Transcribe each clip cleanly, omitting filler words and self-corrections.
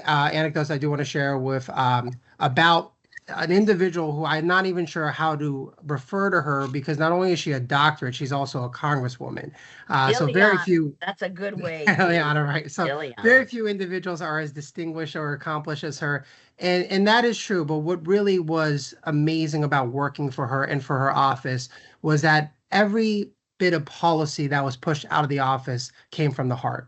anecdotes I do want to share with about an individual who I'm not even sure how to refer to her because not only is she a doctorate, she's also a congresswoman. So very Ileana, few. that's a good way to Ileana, right? So very Ileana. few individuals are as distinguished or accomplished as her, and that is true. But what really was amazing about working for her and for her office was that every bit of policy that was pushed out of the office came from the heart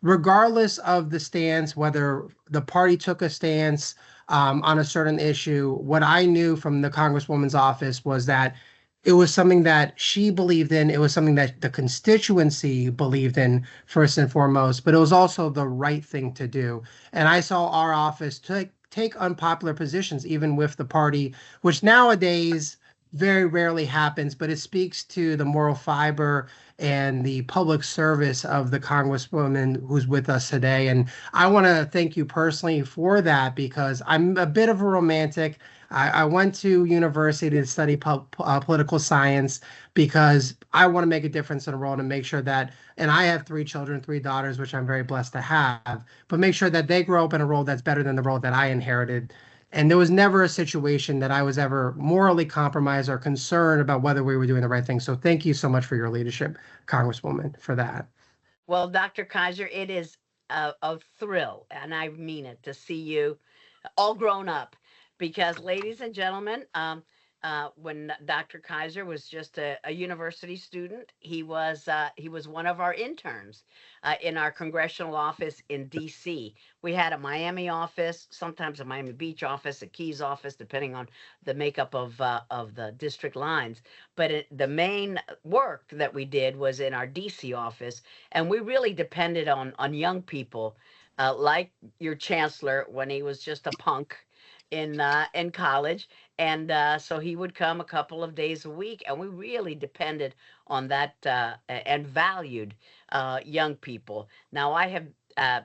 regardless of the stance, whether the party took a stance on a certain issue, what I knew from the Congresswoman's office was that it was something that she believed in. It was something that the constituency believed in first and foremost, but it was also the right thing to do. And I saw our office take unpopular positions, even with the party, which nowadays very rarely happens, but it speaks to the moral fiber and the public service of the Congresswoman who's with us today. And I want to thank you personally for that because I'm a bit of a romantic. I went to university to study political science because I want to make a difference in the world and make sure that, and I have three children, three daughters, which I'm very blessed to have, but make sure that they grow up in a role that's better than the role that I inherited. And there was never a situation that I was ever morally compromised or concerned about whether we were doing the right thing. So thank you so much for your leadership, Congresswoman, for that. Well, Dr. Kaiser, it is a thrill, and I mean it, to see you all grown up. Because, ladies and gentlemen, when Dr. Kaiser was just a university student, he was one of our interns in our congressional office in D.C. We had a Miami office, sometimes a Miami Beach office, a Keys office, depending on the makeup of the district lines. But the main work that we did was in our D.C. office, and we really depended on young people like your chancellor when he was just a punk in college, and so he would come a couple of days a week, and we really depended on that and valued young people. Now, I have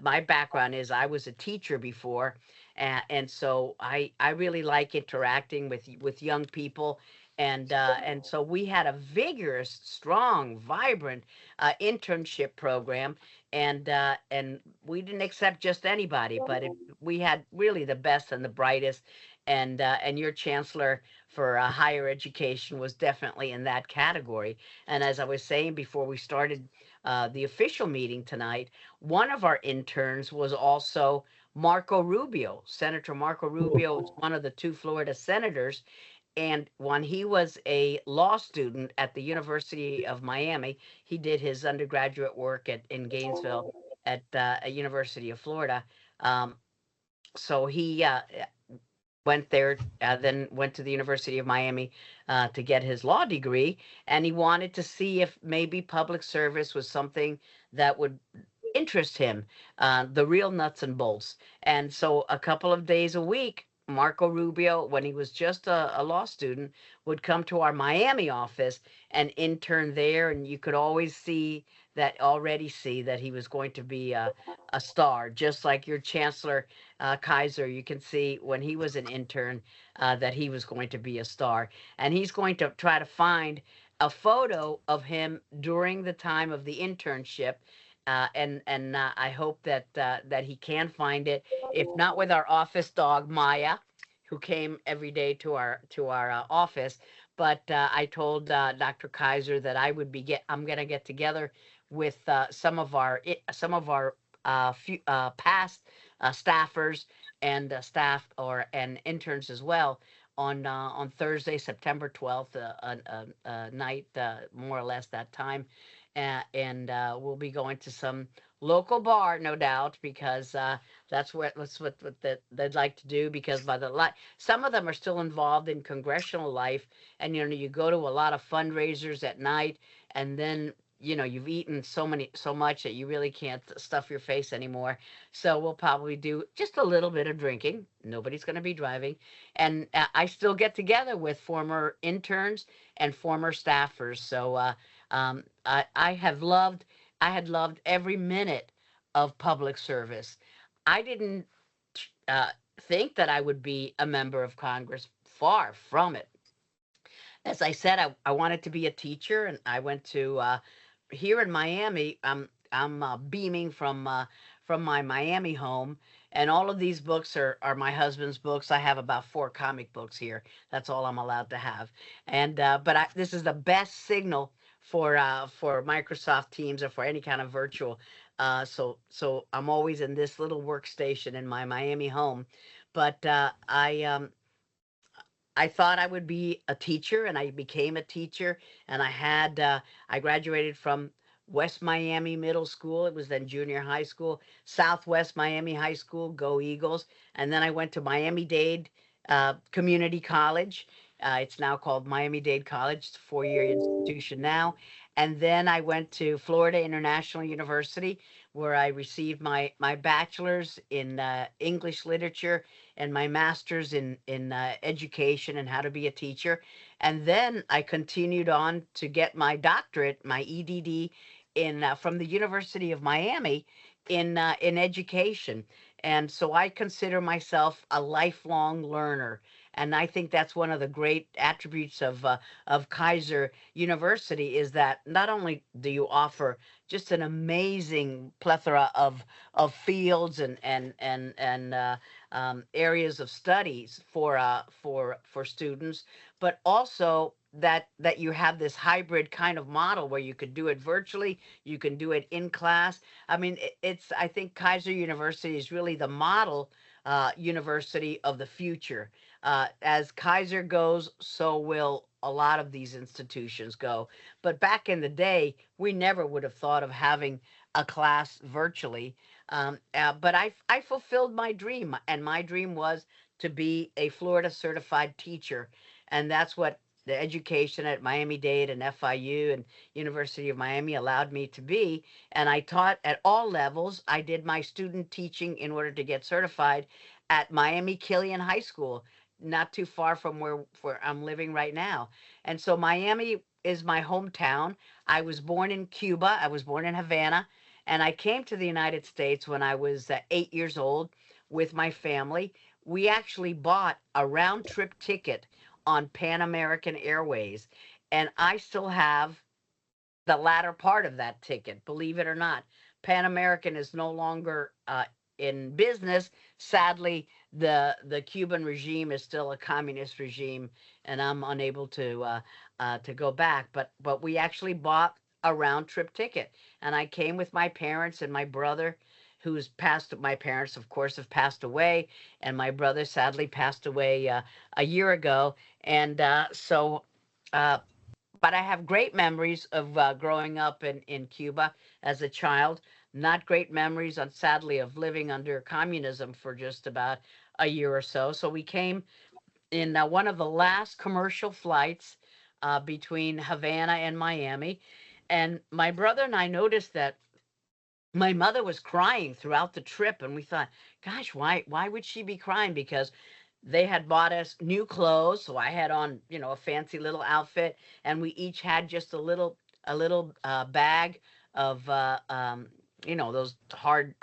my background is I was a teacher before, and so I really like interacting with young people. And so we had a vigorous, strong, vibrant internship program, and we didn't accept just anybody, but we had really the best and the brightest, and your chancellor for higher education was definitely in that category. And as I was saying before we started the official meeting tonight, one of our interns was also Marco Rubio. Senator Marco Rubio was one of the two Florida senators, and when he was a law student at the University of Miami, he did his undergraduate work in Gainesville at University of Florida. Um, so he went there, then went to the University of Miami to get his law degree, and he wanted to see if maybe public service was something that would interest him, the real nuts and bolts. And so a couple of days a week, Marco Rubio, when he was just a law student, would come to our Miami office and intern there. And you could always already see that he was going to be a star, just like your Chancellor Kaiser. You can see when he was an intern that he was going to be a star. And he's going to try to find a photo of him during the time of the internship, and I hope that he can find it. If not with our office dog Maya, who came every day to our office, but I told Dr. Kaiser that I'm gonna get together with some of our past staffers and staff or and interns as well on Thursday, September 12th, night, more or less that time, and we'll be going to some local bar, no doubt, because that's what they'd like to do. Because some of them are still involved in congressional life, and you go to a lot of fundraisers at night, and then you've eaten so much that you really can't stuff your face anymore. So we'll probably do just a little bit of drinking. Nobody's going to be driving, and I still get together with former interns and former staffers. So I had loved every minute of public service. I didn't uh, think that I would be a member of Congress. Far from it. As I said, I wanted to be a teacher, and I went to here in Miami. I'm beaming from my Miami home, And all of these books are my husband's books. I have about 4 comic books here. That's all I'm allowed to have. And this is the best signal for Microsoft Teams or for any kind of virtual. So I'm always in this little workstation in my Miami home. But I thought I would be a teacher, and I became a teacher. And I graduated from West Miami Middle School. It was then junior high school. Southwest Miami High School, go Eagles. And then I went to Miami-Dade Community College. It's now called Miami-Dade College. It's a 4-year institution now. And then I went to Florida International University, where I received my bachelor's in English literature and my master's in education and how to be a teacher. And then I continued on to get my doctorate, my EDD, in from the University of Miami in education. And so I consider myself a lifelong learner. And I think that's one of the great attributes of Keiser University, is that not only do you offer just an amazing plethora of fields and areas of studies for students, but also that you have this hybrid kind of model where you could do it virtually, you can do it in class. I mean, I think Keiser University is really the model university of the future. As Keiser goes, so will a lot of these institutions go. But back in the day, we never would have thought of having a class virtually. But I fulfilled my dream, and my dream was to be a Florida certified teacher. And that's what the education at Miami-Dade and FIU and University of Miami allowed me to be. And I taught at all levels. I did my student teaching in order to get certified at Miami Killian High School, not too far from where I'm living right now. And so Miami is my hometown. I was born in Cuba. I was born in Havana. And I came to the United States when I was 8 years old with my family. We actually bought a round trip ticket on Pan American Airways. And I still have the latter part of that ticket, believe it or not. Pan American is no longer in business. Sadly, the Cuban regime is still a communist regime, and I'm unable to go back. But we actually bought a round trip ticket, and I came with my parents and my brother, who's passed. My parents, of course, have passed away, and my brother sadly passed away a year ago, and so. But I have great memories of growing up in Cuba as a child. Not great memories, sadly, of living under communism for just about a year or so. So we came in one of the last commercial flights between Havana and Miami. And my brother and I noticed that my mother was crying throughout the trip, and we thought, gosh, why would she be crying? Because they had bought us new clothes, so I had on, a fancy little outfit, and we each had just a little bag of those hard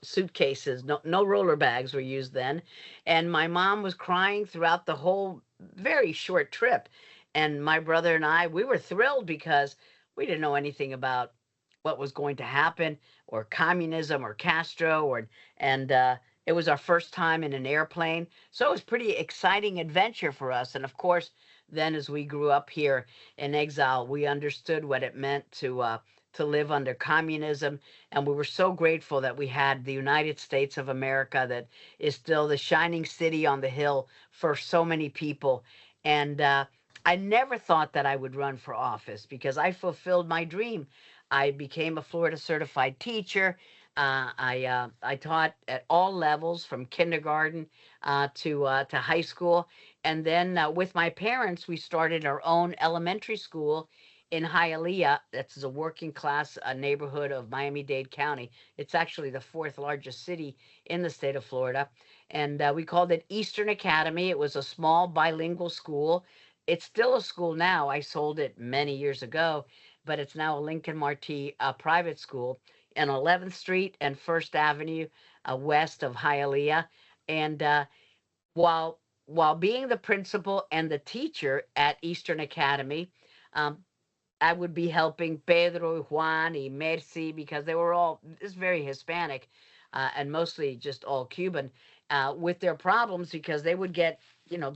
suitcases. No roller bags were used then, and my mom was crying throughout the whole very short trip, and my brother and we were thrilled because we didn't know anything about what was going to happen, or communism, or Castro, and it was our first time in an airplane. So it was pretty exciting adventure for us. And of course, then as we grew up here in exile, we understood what it meant to live under communism. And we were so grateful that we had the United States of America, that is still the shining city on the hill for so many people. And I never thought that I would run for office, because I fulfilled my dream. I became a Florida certified teacher. I taught at all levels, from kindergarten to high school, and then with my parents, we started our own elementary school in Hialeah. That's a working class neighborhood of Miami-Dade County. It's actually the fourth largest city in the state of Florida, and we called it Eastern Academy. It was a small bilingual school. It's still a school now. I sold it many years ago, but it's now a Lincoln Marti private school in 11th Street and First Avenue, west of Hialeah. And while while being the principal and the teacher at Eastern Academy, um, I would be helping Pedro, Juan, and Mercy, because they were all, it's very Hispanic. and mostly just all Cuban, with their problems because they would get, you know,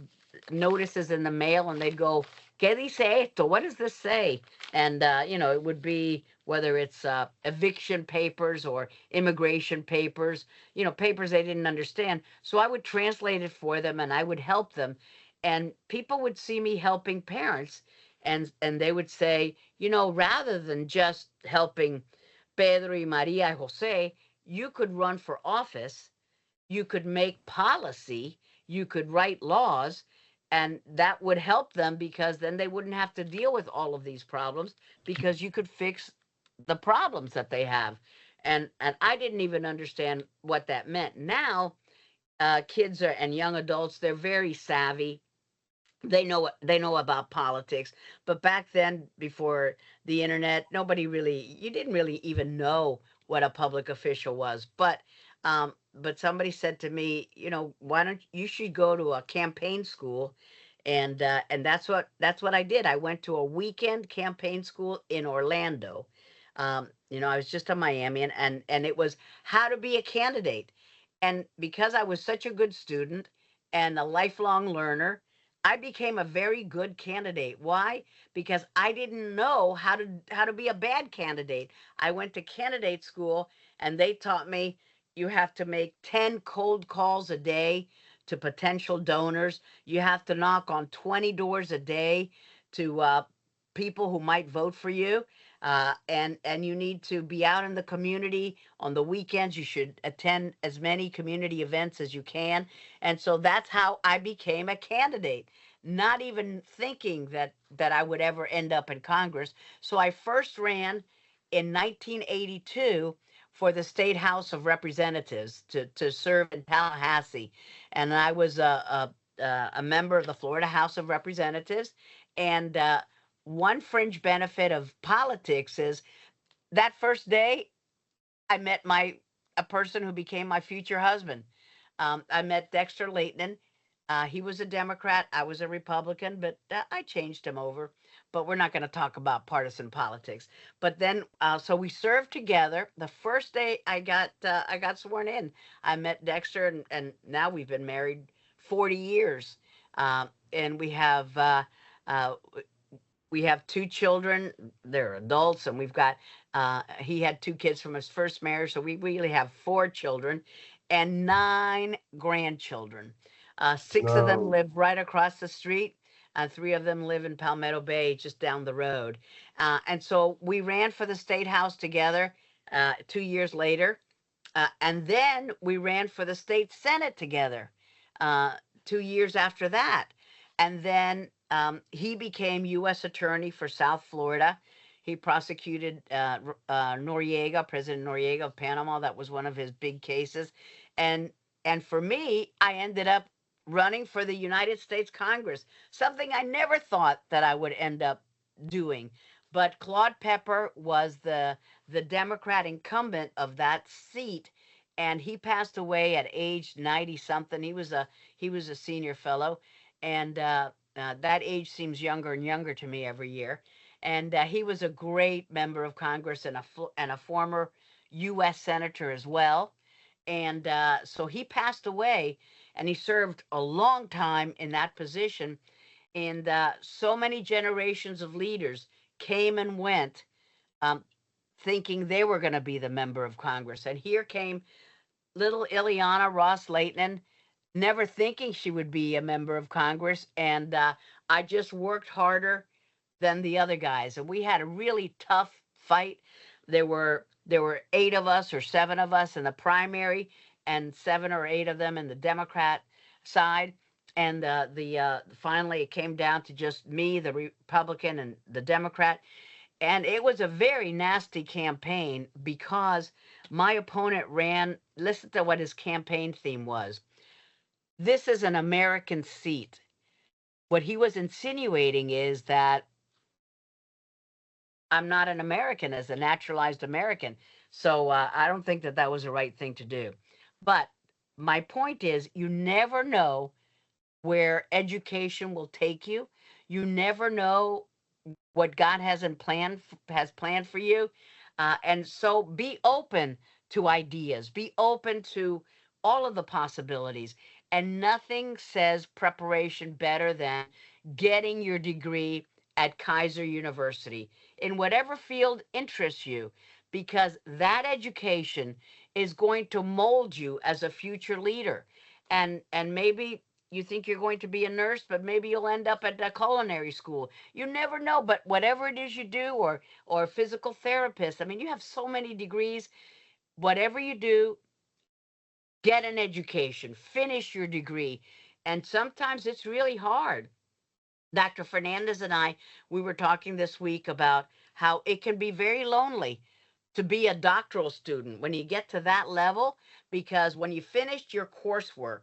notices in the mail and they'd go, ¿Qué dice esto? What does this say? And, you know, it would be whether it's eviction papers or immigration papers, you know, papers they didn't understand. So I would translate it for them and I would help them. And people would see me helping parents and they would say, you know, rather than just helping Pedro y Maria y Jose, you could run for office, you could make policy, you could write laws, and that would help them because then they wouldn't have to deal with all of these problems because you could fix the problems that they have. And I didn't even understand what that meant. Now, kids are and young adults, they're very savvy. They know about politics, but back then, before the internet, nobody really, you didn't really even know what a public official was. But somebody said to me, you know, why don't you should go to a campaign school, and that's what I did. I went to a weekend campaign school in Orlando. You know, I was just in Miami, and it was how to be a candidate. And because I was such a good student and a lifelong learner, I became a very good candidate. Why? Because I didn't know how to be a bad candidate. I went to candidate school and they taught me you have to make 10 cold calls a day to potential donors. You have to knock on 20 doors a day to people who might vote for you. And you need to be out in the community on the weekends. You should attend as many community events as you can. And so that's how I became a candidate, not even thinking that I would ever end up in Congress. So I first ran in 1982 for the State House of Representatives to serve in Tallahassee, and I was a member of the Florida House of Representatives. And one fringe benefit of politics is that first day I met my a person who became my future husband. I met Dexter Lehtinen. He was a Democrat. I was a Republican, but I changed him over. But we're not going to talk about partisan politics. But then, so we served together. The first day I got sworn in, I met Dexter, and now we've been married 40 years, and uh, we have two children. They're adults, and we've got he had two kids from his first marriage, so we really have four children and nine grandchildren. Six of them No. live right across the street. Three of them live in Palmetto Bay, just down the road. And so we ran for the state house together 2 years later. And then we ran for the state senate together uh, 2 years after that. And then he became U.S. Attorney for South Florida. He prosecuted Noriega, President Noriega of Panama. That was one of his big cases. And and for me, I ended up running for the United States Congress, something I never thought that I would end up doing. But Claude Pepper was the Democrat incumbent of that seat, and he passed away at age 90 something. He was a senior fellow, and that age seems younger and younger to me every year. And he was a great member of Congress and a former U.S. senator as well. And so he passed away, and he served a long time in that position. And so many generations of leaders came and went, um, thinking they were going to be the member of Congress. And here came little Ileana Ros-Lehtinen, never thinking she would be a member of Congress. And I just worked harder than the other guys. And we had a really tough fight. There were eight of us or seven of us in the primary, and seven or eight of them in the Democrat side. And the finally it came down to just me, the Republican, and the Democrat. And it was a very nasty campaign because my opponent ran. Listen to what his campaign theme was. This is an American seat. What he was insinuating is that I'm not an American as a naturalized American. So I don't think that that was the right thing to do. But my point is, you never know where education will take you. You never know what God has planned for you, and so be open to ideas. Be open to all of the possibilities. And nothing says preparation better than getting your degree at Keiser University in whatever field interests you, because that education is going to mold you as a future leader. And maybe you think you're going to be a nurse, but maybe you'll end up at a culinary school. You never know. But whatever it is you do, or a physical therapist, I mean, you have so many degrees. Whatever you do, get an education, finish your degree. And sometimes it's really hard. Dr. Fernandez and I, we were talking this week about how it can be very lonely to be a doctoral student when you get to that level, because when you finished your coursework,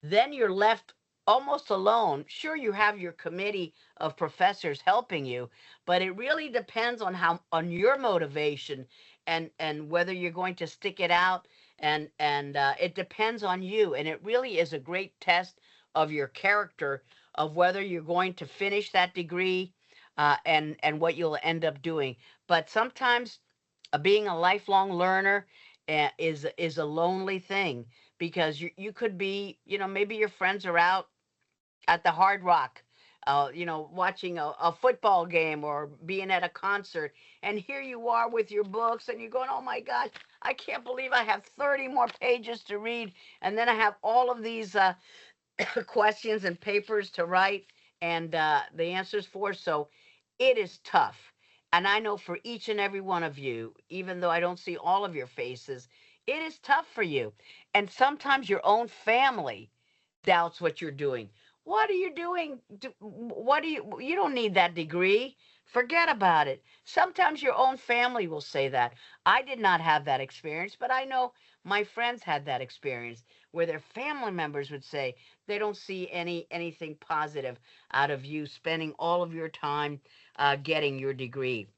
then you're left almost alone. Sure, you have your committee of professors helping you, but it really depends on how on your motivation, and whether you're going to stick it out, and it depends on you, and it really is a great test of your character, of whether you're going to finish that degree, and what you'll end up doing. But sometimes being a lifelong learner is a lonely thing, because you could be, maybe your friends are out at the Hard Rock, watching a football game or being at a concert, and here you are with your books, and you're going, oh my gosh, I can't believe I have 30 more pages to read, and then I have all of these questions and papers to write, and the answers for. So it is tough. And I know for each and every one of you, even though I don't see all of your faces, it is tough for you. And sometimes your own family doubts what you're doing. What are you doing? What do you don't need that degree. Forget about it. Sometimes your own family will say that. I did not have that experience, but I know my friends had that experience where their family members would say they don't see anything positive out of you spending all of your time getting your degree.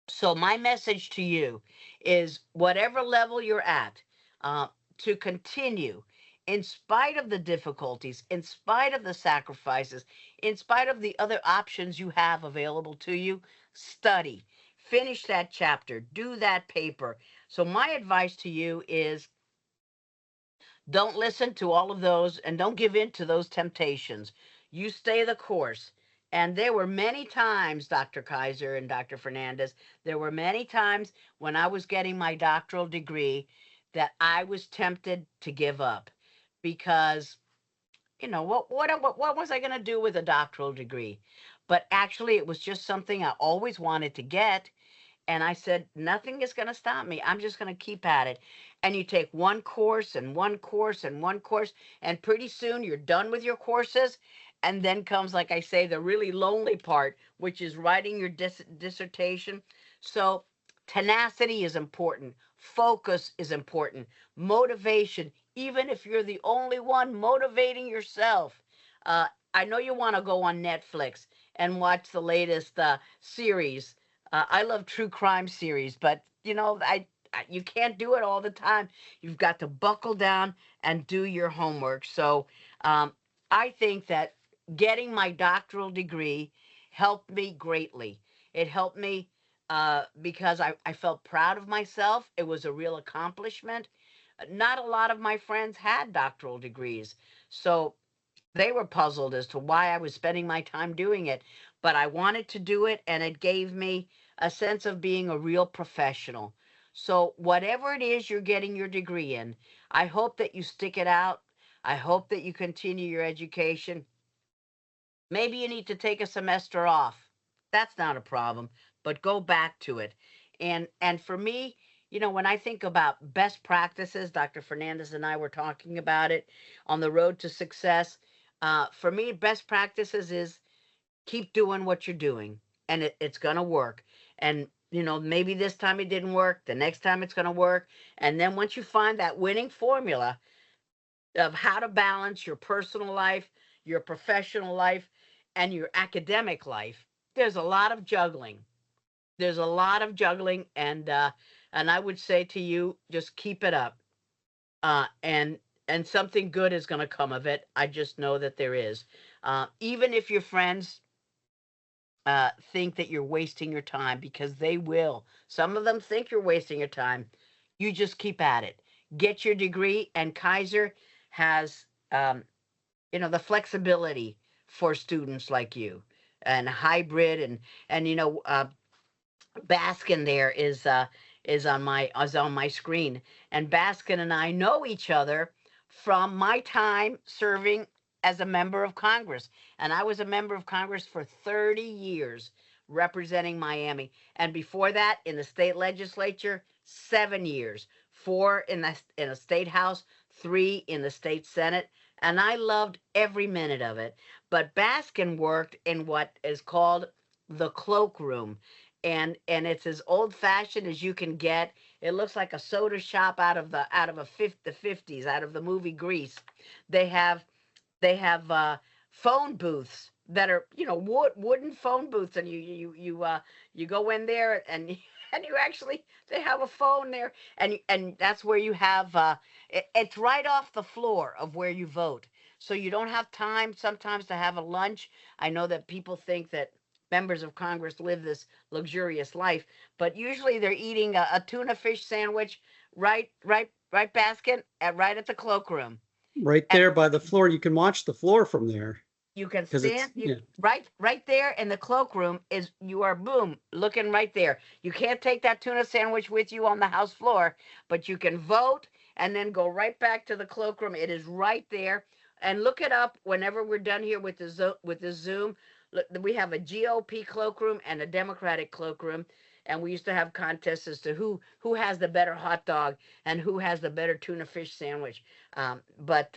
So my message to you is, whatever level you're at, uh, to continue in spite of the difficulties, in spite of the sacrifices, in spite of the other options you have available to you. Study, finish that chapter, do that paper. So my advice to you is, don't listen to all of those, and don't give in to those temptations. You stay the course. And there were many times, Dr. Keiser and Dr. Fernandez, there were many times when I was getting my doctoral degree that I was tempted to give up, because, what was I going to do with a doctoral degree? But actually, it was just something I always wanted to get, and I said, nothing is going to stop me. I'm just going to keep at it. And you take one course and one course and one course, and pretty soon you're done with your courses. And then comes, like I say, the really lonely part, which is writing your dissertation. So tenacity is important. Focus is important. Motivation, even if you're the only one motivating yourself. Uh, I know you want to go on Netflix and watch the latest series. I love true crime series, but you can't do it all the time. You've got to buckle down and do your homework. So um, I think that getting my doctoral degree helped me greatly. It helped me because I felt proud of myself. It was a real accomplishment. Not a lot of my friends had doctoral degrees, so they were puzzled as to why I was spending my time doing it, but I wanted to do it, and it gave me a sense of being a real professional. So, whatever it is you're getting your degree in, I hope that you stick it out. I hope that you continue your education. Maybe you need to take a semester off. That's not a problem, but go back to it. And for me, when I think about best practices, Dr. Fernandez and I were talking about it on the road to success. For me, best practices is keep doing what you're doing, and it's going to work. And maybe this time it didn't work, the next time it's going to work. And then once you find that winning formula of how to balance your personal life, your professional life, and your academic life, there's a lot of juggling. There's a lot of juggling, and I would say to you, just keep it up. And something good is going to come of it. I just know that there is. Even if your friends think that you're wasting your time, because they will. Some of them think you're wasting your time. You just keep at it. Get your degree, and Keiser has, the flexibility for students like you, and hybrid, and Baskin there is on my screen, and Baskin and I know each other from my time serving as a member of Congress, and I was a member of Congress for 30 years representing Miami, and before that in the state legislature 7 years, 4 in the state house, 3 in the state senate, and I loved every minute of it. But Baskin worked in what is called the cloakroom, and it's as old fashioned as you can get. It looks like a soda shop the 50s, out of the movie Grease. They have phone booths that are, wooden phone booths, and you go in there, and and you actually, they have a phone there, and that's where you have, it's right off the floor of where you vote, so you don't have time sometimes to have a lunch. I know that people think that members of Congress live this luxurious life, but usually they're eating a tuna fish sandwich, right, Baskin, right at the cloakroom. Right And there by the floor. You can watch the floor from there you can because it's, stand, yeah. right there in the cloakroom, you are, boom, looking right there. You can't take that tuna sandwich with you on the house floor, but you can vote and then go right back to the cloakroom. It is right there. And look it up whenever we're done here with the Zoom. Look, we have a GOP cloakroom and a Democratic cloakroom, and we used to have contests as to who has the better hot dog and who has the better tuna fish sandwich. But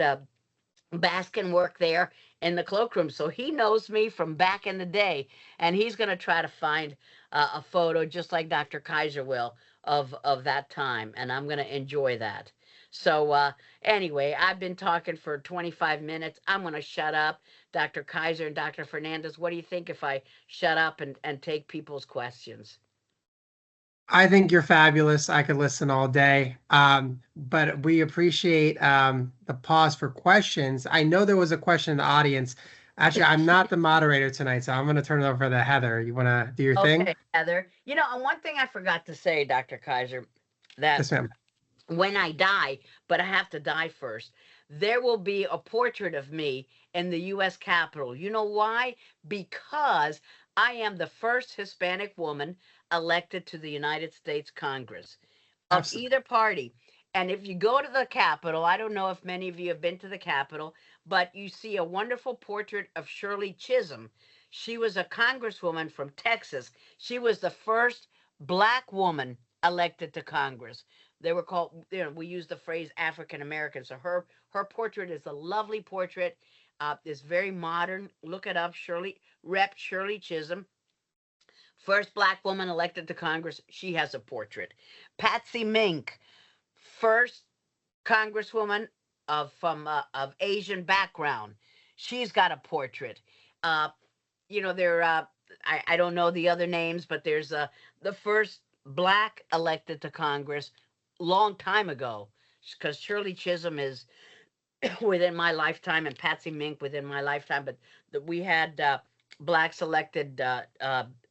Baskin worked there in the cloakroom, so he knows me from back in the day, and he's going to try to find a photo just like Dr. Keiser will of that time, and I'm going to enjoy that. So anyway, I've been talking for 25 minutes. I'm going to shut up. Dr. Keiser and Dr. Fernandez, what do you think if I shut up and take people's questions? I think you're fabulous. I could listen all day. But we appreciate the pause for questions. I know there was a question in the audience. Actually, I'm not the moderator tonight, so I'm going to turn it over to Heather. You want to do your thing? Okay, Heather. And one thing I forgot to say, Dr. Keiser, that Yes, ma'am. when I die, but I have to die first, there will be a portrait of me in the U.S. Capitol. You know why? Because I am the first Hispanic woman elected to the United States Congress of Absolutely. either party. And if you go to the Capitol, I don't know if many of you have been to the Capitol, but you see a wonderful portrait of Shirley Chisholm. She was a congresswoman from Texas. She was the first black woman elected to Congress. They were called, we use the phrase African American. So her portrait is a lovely portrait. It's very modern. Look it up. Shirley Chisholm, first black woman elected to Congress. She has a portrait. Patsy Mink, first congresswoman of Asian background. She's got a portrait. Uh, there. I don't know the other names, but there's the first black elected to Congress long time ago, because Shirley Chisholm is within my lifetime and Patsy Mink within my lifetime. But we had blacks elected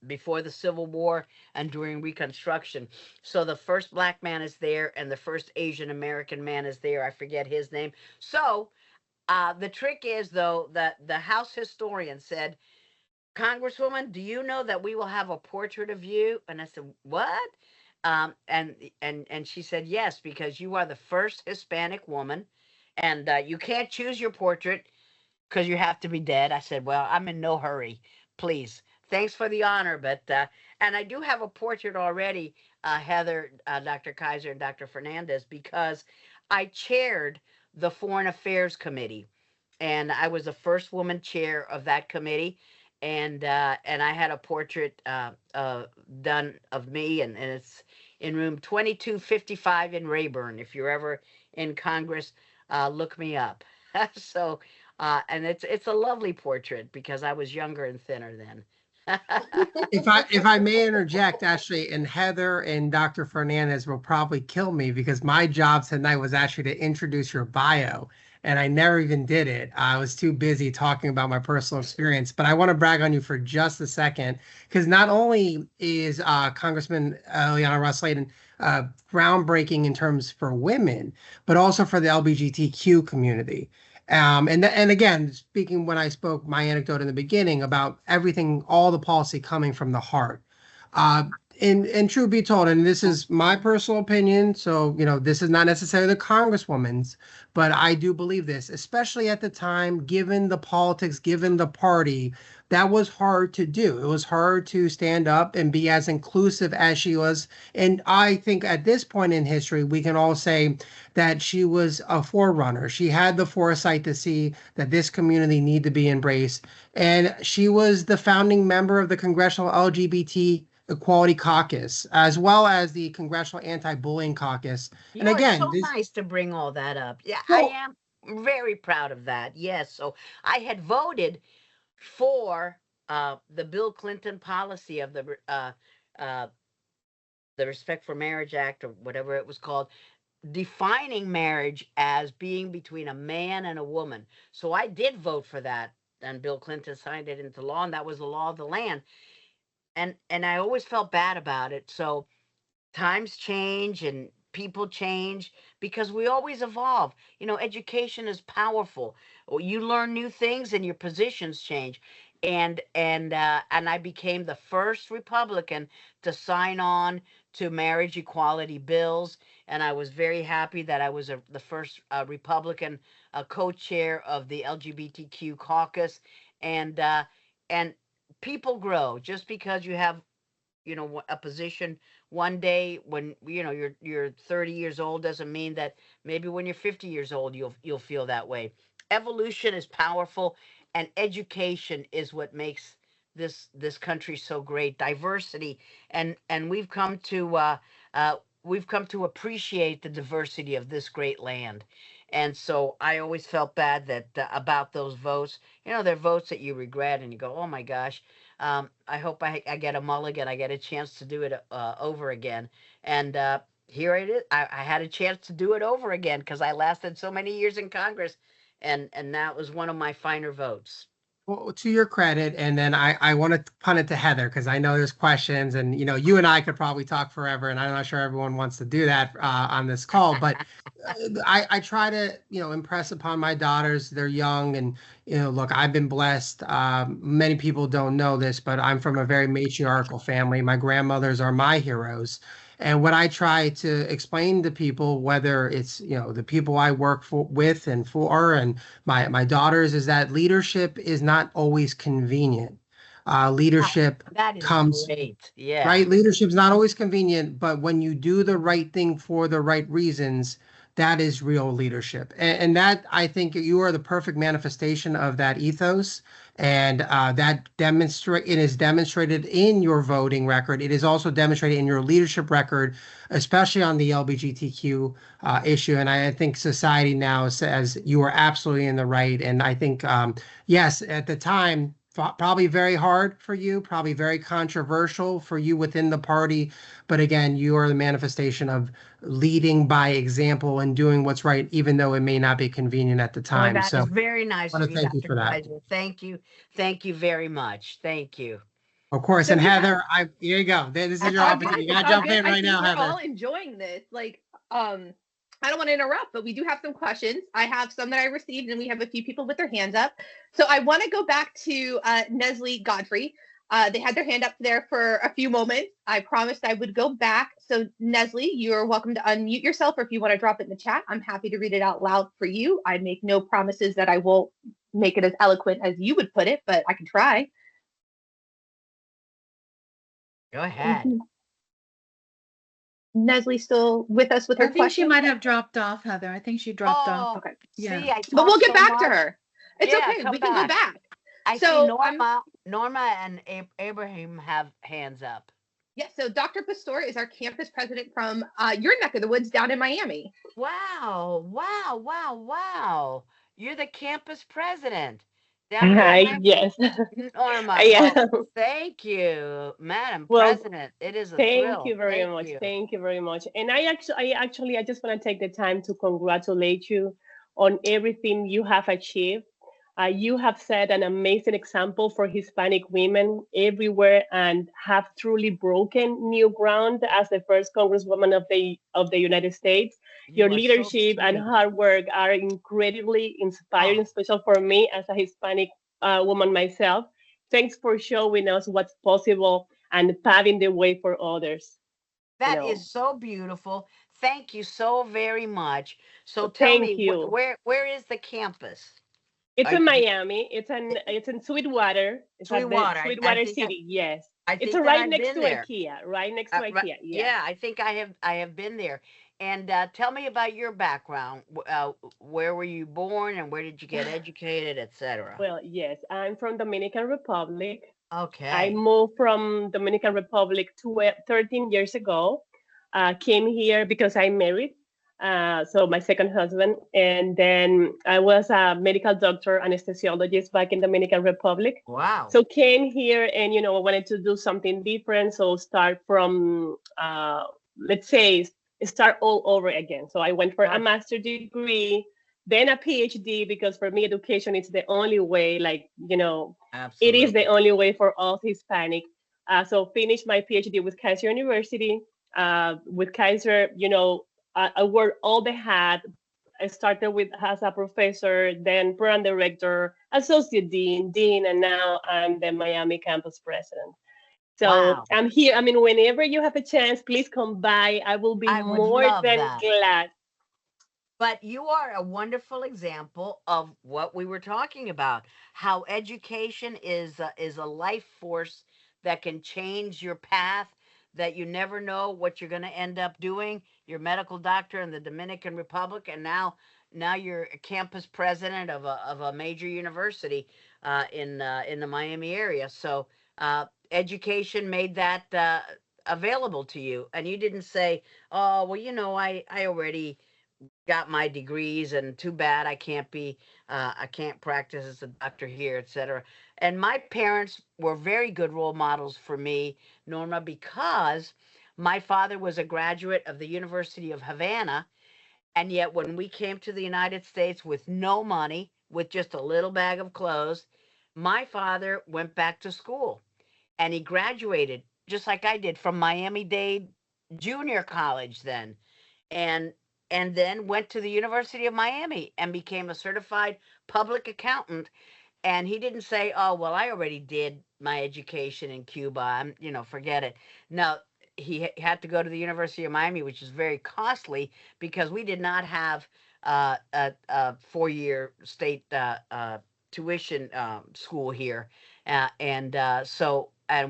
before the Civil War and during Reconstruction. So the first black man is there, and the first Asian American man is there. I forget his name. So the trick is, though, that the House historian said, "Congresswoman, do you know that we will have a portrait of you?" And I said, "What?" And she said, "Yes, because you are the first Hispanic woman, and you can't choose your portrait because you have to be dead." I said, "Well, I'm in no hurry. Please, thanks for the honor, but and I do have a portrait already, Heather, Dr. Keiser, and Dr. Fernandez, because I chaired the Foreign Affairs Committee, and I was the first woman chair of that committee, and I had a portrait done of me, and it's in room 2255 in Rayburn. If you're ever in Congress, look me up." So, and it's a lovely portrait because I was younger and thinner then. If I may interject, actually, and Heather and Dr. Fernandez will probably kill me because my job tonight was actually to introduce your bio. and I never even did it. I was too busy talking about my personal experience. But I want to brag on you for just a second, because not only is Congressman Ileana Ros-Lehtinen groundbreaking in terms for women, but also for the LGBTQ community. And again, speaking when I spoke my anecdote in the beginning about everything, all the policy coming from the heart. Uh, and truth be told, and this is my personal opinion, so this is not necessarily the Congresswoman's, but I do believe this, especially at the time, given the politics, given the party, that was hard to do. It was hard to stand up and be as inclusive as she was. And I think at this point in history, we can all say that she was a forerunner. She had the foresight to see that this community need to be embraced. And she was the founding member of the Congressional LGBT Equality Caucus, as well as the Congressional Anti-Bullying Caucus. And You are again, so nice to bring all that up. Yeah, I well, am very proud of that. Yes. So I had voted for the Bill Clinton policy of uh, the Respect for Marriage Act, or whatever it was called, defining marriage as being between a man and a woman. So I did vote for that, and Bill Clinton signed it into law, and that was the law of the land. And I always felt bad about it. So times change and people change because we always evolve. Education is powerful. You learn new things and your positions change. And I became the first Republican to sign on to marriage equality bills, and I was very happy that I was the first Republican co-chair of the LGBTQ caucus. And uh, and people grow. Just because you have a position one day when you're 30 years old doesn't mean that maybe when you're 50 years old you'll feel that way. Evolution is powerful, and education is what makes this country so great. Diversity, and we've come to appreciate the diversity of this great land. And so I always felt bad that about those votes. They're votes that you regret and you go, oh my gosh. I hope I get a mulligan. I get a chance to do it over again. And here it is. I had a chance to do it over again because I lasted so many years in Congress, and that was one of my finer votes. well, to your credit, and then I want to punt it to Heather because I know there's questions, and you and I could probably talk forever, and I'm not sure everyone wants to do that on this call, but I try to impress upon my daughters. They're young, and look, I've been blessed. Many people don't know this, but I'm from a very matriarchal family. My grandmothers are my heroes. And what I try to explain to people, whether it's the people I work with and for, and my daughters, is that leadership is not always convenient. Leadership That is comes great. Yeah. right. Leadership's not always convenient, but when you do the right thing for the right reasons, that is real leadership. And that, I think, you are the perfect manifestation of that ethos. And it is demonstrated in your voting record. It is also demonstrated in your leadership record, especially on the LGBTQ issue. And I think society now says you are absolutely in the right. And I think, yes, at the time, probably very hard for you, probably very controversial for you within the party. But again, you are the manifestation of leading by example and doing what's right, even though it may not be convenient at the Oh, time. that So is very nice I of want to you, thank you Dr. for that. Kaiser. Thank you. Thank you very much. Thank you. Of course. So And we have, Heather, here you go. This is your all good, opportunity. You gotta all jump good. in I right think now, we're Heather. all enjoying this. I don't want to interrupt, but we do have some questions. I have some that I received, and we have a few people with their hands up. So I want to go back to Nestle Godfrey. They had their hand up there for a few moments. I promised I would go back. So Nestle, you're welcome to unmute yourself, or if you want to drop it in the chat, I'm happy to read it out loud for you. I make no promises that I will make it as eloquent as you would put it, but I can try. Go ahead. Nestle still with us with her I think she question? might have dropped off, Heather. I think she dropped off. Oh, Okay. Yeah. see, I But we'll talk get so back to much. her. It's Yeah, okay. come We can go back. back. I see So Norma and Abraham have hands up. yeah, so Dr. Pastor is our campus president from your neck of the woods down in Miami. Wow, wow, wow, wow. You're the campus president down in Hi, Miami. yes, Norma, I am. well, thank you, Madam Well, President. It is a thank thrill. you very Thank much. you. Thank you very much. And I just want to take the time to congratulate you on everything you have achieved. You have set an amazing example for Hispanic women everywhere and have truly broken new ground as the first Congresswoman of the United States. Your You are so leadership and sweet. hard work are incredibly inspiring, Oh, especially for me as a Hispanic woman myself. Thanks for showing us what's possible and paving the way for others. You that know, is so beautiful. Thank you so very much. So tell thank me, you. where is the campus? It's Are in you, Miami. It's in Sweetwater. It's at the Sweetwater? Sweetwater City. Yes, I it's think that right I've next been to there. IKEA. Right next to Right, IKEA. Yeah. yeah, I think I have been there. And tell me about your background. Where were you born, and where did you get educated, etc.? Well, yes, I'm from Dominican Republic. I Okay. moved from Dominican Republic 13 years ago. Came here because I married, so my second husband, and then I was a medical doctor, anesthesiologist back in Dominican Republic. Wow. So came here and wanted to do something different. So start from let's say start all over again. So I went for a Gotcha. master degree, then a PhD because for me education is the only way. Like it is the Absolutely. only way for us Hispanic. So finished my PhD with Keiser University. With Kaiser, I wore all the hat. I started with as a professor, then program director, associate dean, and now I'm the Miami campus president. So Wow. I'm here. I mean, whenever you have a chance, please come by. I will be I would more love than that. glad. But you are a wonderful example of what we were talking about. How education is a life force that can change your path. That you never know what you're going to end up doing. You're a medical doctor in the Dominican Republic, and now you're a campus president of a major university in the Miami area. So education made that available to you, and you didn't say, "Oh, well, I already got my degrees, and too bad I can't practice as a doctor here, etc." And my parents were very good role models for me, Norma, because my father was a graduate of the University of Havana, and yet when we came to the United States with no money, with just a little bag of clothes, my father went back to school, and he graduated just like I did from Miami-Dade Junior College then, and then went to the University of Miami and became a certified public accountant. And he didn't say, "Oh, well, I already did my education in Cuba. Forget it." No, he had to go to the University of Miami, which is very costly because we did not have a 4-year state tuition school here, and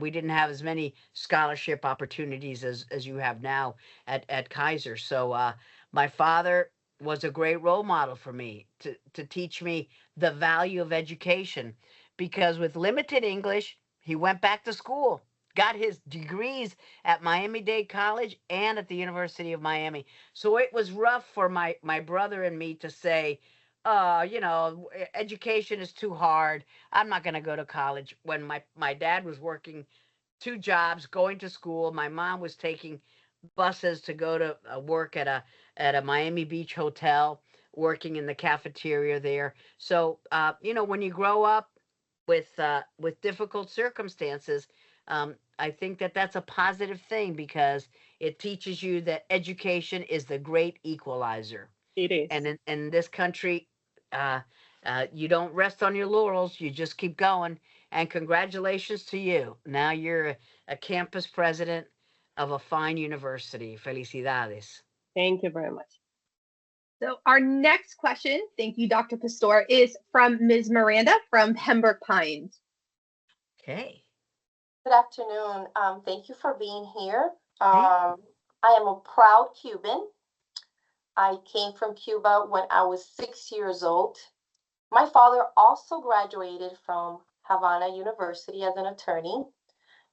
we didn't have as many scholarship opportunities as you have now at Kaiser. So my father was a great role model for me to teach me the value of education, because with limited English, he went back to school, got his degrees at Miami-Dade College and at the University of Miami. So it was rough for my brother and me to say, education is too hard. I'm not going to go to college, when my dad was working 2 jobs, going to school. My mom was taking buses to go to work at a Miami Beach hotel, working in the cafeteria there. So when you grow up with difficult circumstances, I think that that's a positive thing, because it teaches you that education is the great equalizer. It And is. in this country, uh, you don't rest on your laurels. You just keep going. And congratulations to you. Now you're a campus president of a fine university. Felicidades. Thank you very much. So our next question, thank you, Dr. Pastor, is from Ms. Miranda from Pembroke Pines. Okay. Good afternoon. Thank you for being here. Thank I am a proud Cuban. I came from Cuba when I was 6 years old. My father also graduated from Havana University as an attorney.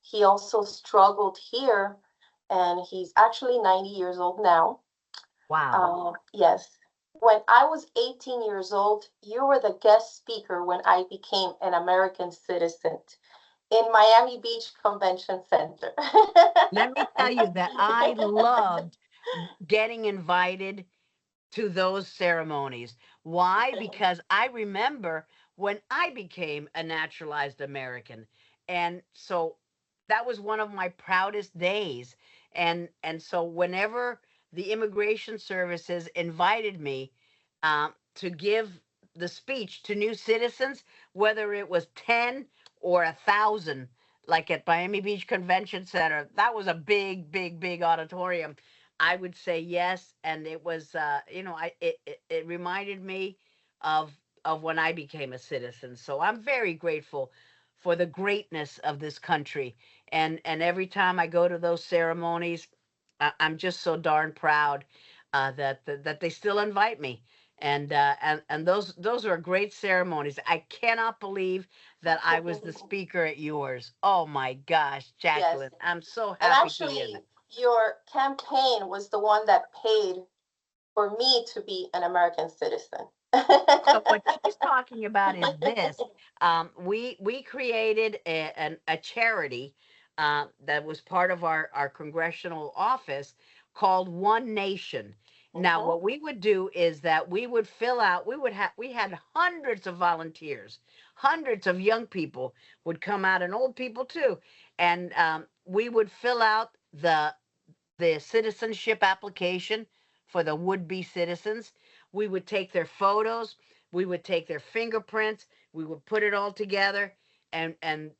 He also struggled here, and he's actually 90 years old now. Wow. Yes. When I was 18 years old, you were the guest speaker when I became an American citizen in Miami Beach Convention Center. Let me tell you that I loved getting invited to those ceremonies. Why? Because I remember when I became a naturalized American. And so that was one of my proudest days. And so whenever the immigration services invited me to give the speech to new citizens, whether it was 10 or 1,000, like at Miami Beach Convention Center, that was a big, big, big auditorium. I would say yes, and it was, it reminded me of when I became a citizen. So I'm very grateful for the greatness of this country, and every time I go to those ceremonies, I'm just so darn proud that they still invite me. And those are great ceremonies. I cannot believe that I was the speaker at yours. Oh my gosh, Yes. Jacqueline, I'm so And happy to hear that. actually, your campaign was the one that paid for me to be an American citizen. So what she's talking about is this. We created a charity that was part of our congressional office called One Nation. Now, Mhm. what we would do is that we would fill out. We had hundreds of volunteers, hundreds of young people would come out, and old people too, and we would fill out the citizenship application for the would-be citizens. We would take their photos, we would take their fingerprints, we would put it all together, and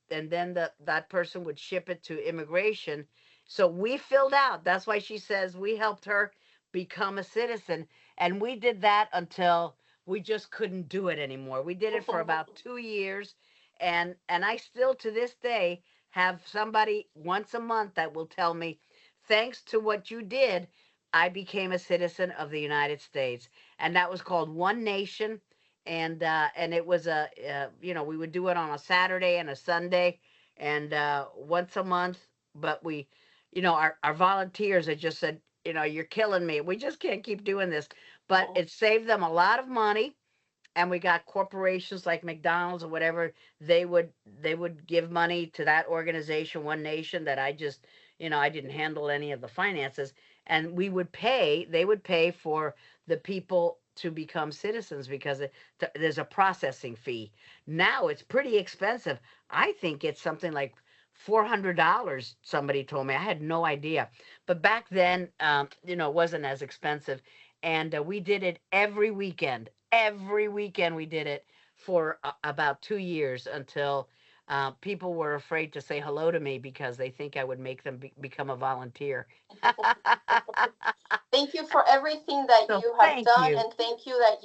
then that person would ship it to immigration. So we filled out. That's why she says we helped her become a citizen, and we did that until we just couldn't do it anymore. We did it for about 2 years, and I still to this day have somebody once a month that will tell me, thanks to what you did, I became a citizen of the United States, and that was called One Nation. And it was we would do it on a Saturday and a Sunday, and once a month. But we, our volunteers had just said, you're killing me. We just can't keep doing this. But it saved them a lot of money, and we got corporations like McDonald's or whatever, they would give money to that organization, One Nation, that I just, I didn't handle any of the finances, and they would pay for the people to become citizens because there's a processing fee. Now it's pretty expensive. I think it's something like $400. Somebody told me. I had no idea, but back then, it wasn't as expensive, and we did it every weekend. Every weekend we did it for about 2 years until people were afraid to say hello to me because they think I would make them become a volunteer. Thank you for everything that So you have thank done, you. and thank you that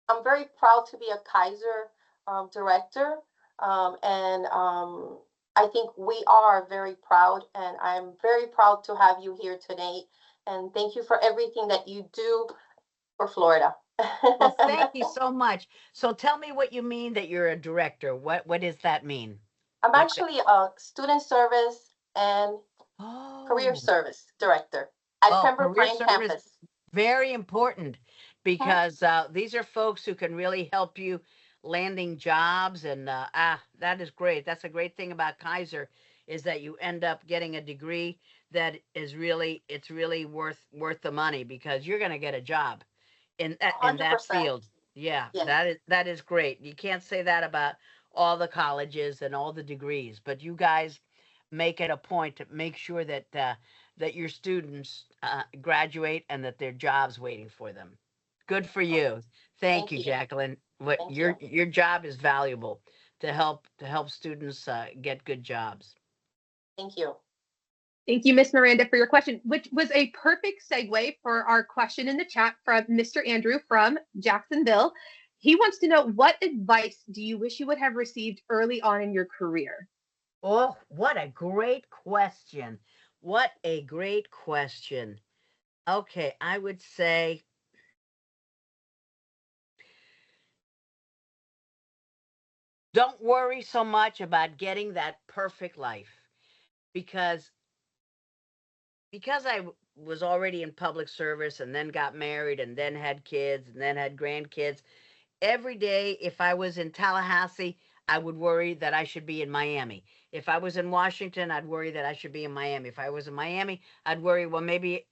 I'm very proud to be a Keiser director. And I think we are very proud, and I'm very proud to have you here today. And thank you for everything that you do for Florida. Well, thank you so much. So tell me what you mean that you're a director. What does that mean? I'm What? actually a student service and career Oh, service director at Pembroke career Pines service, campus. very important, Mhm. because these are folks who can really help you landing jobs. And that is great. That's a great thing about Kaiser, is that you end up getting a degree that is really, it's really worth the money, because you're going to get a job in that 100%. field. Yeah, Yes. that is great. You can't say that about all the colleges and all the degrees, but you guys make it a point to make sure that your students graduate and that there are jobs waiting for them. Good for you. Thank Thank you, you. Jacqueline. What Thank your you. your job is valuable to help students get good jobs. Thank you. Thank you, Miss Miranda, for your question, which was a perfect segue for our question in the chat from Mr. Andrew from Jacksonville. He wants to know, what advice do you wish you would have received early on in your career? Oh, what a great question. What a great question. Okay, I would say, don't worry so much about getting that perfect life, because I was already in public service and then got married and then had kids and then had grandkids. Every day, if I was in Tallahassee, I would worry that I should be in Miami. If I was in Washington, I'd worry that I should be in Miami. If I was in Miami, I'd worry, well, maybe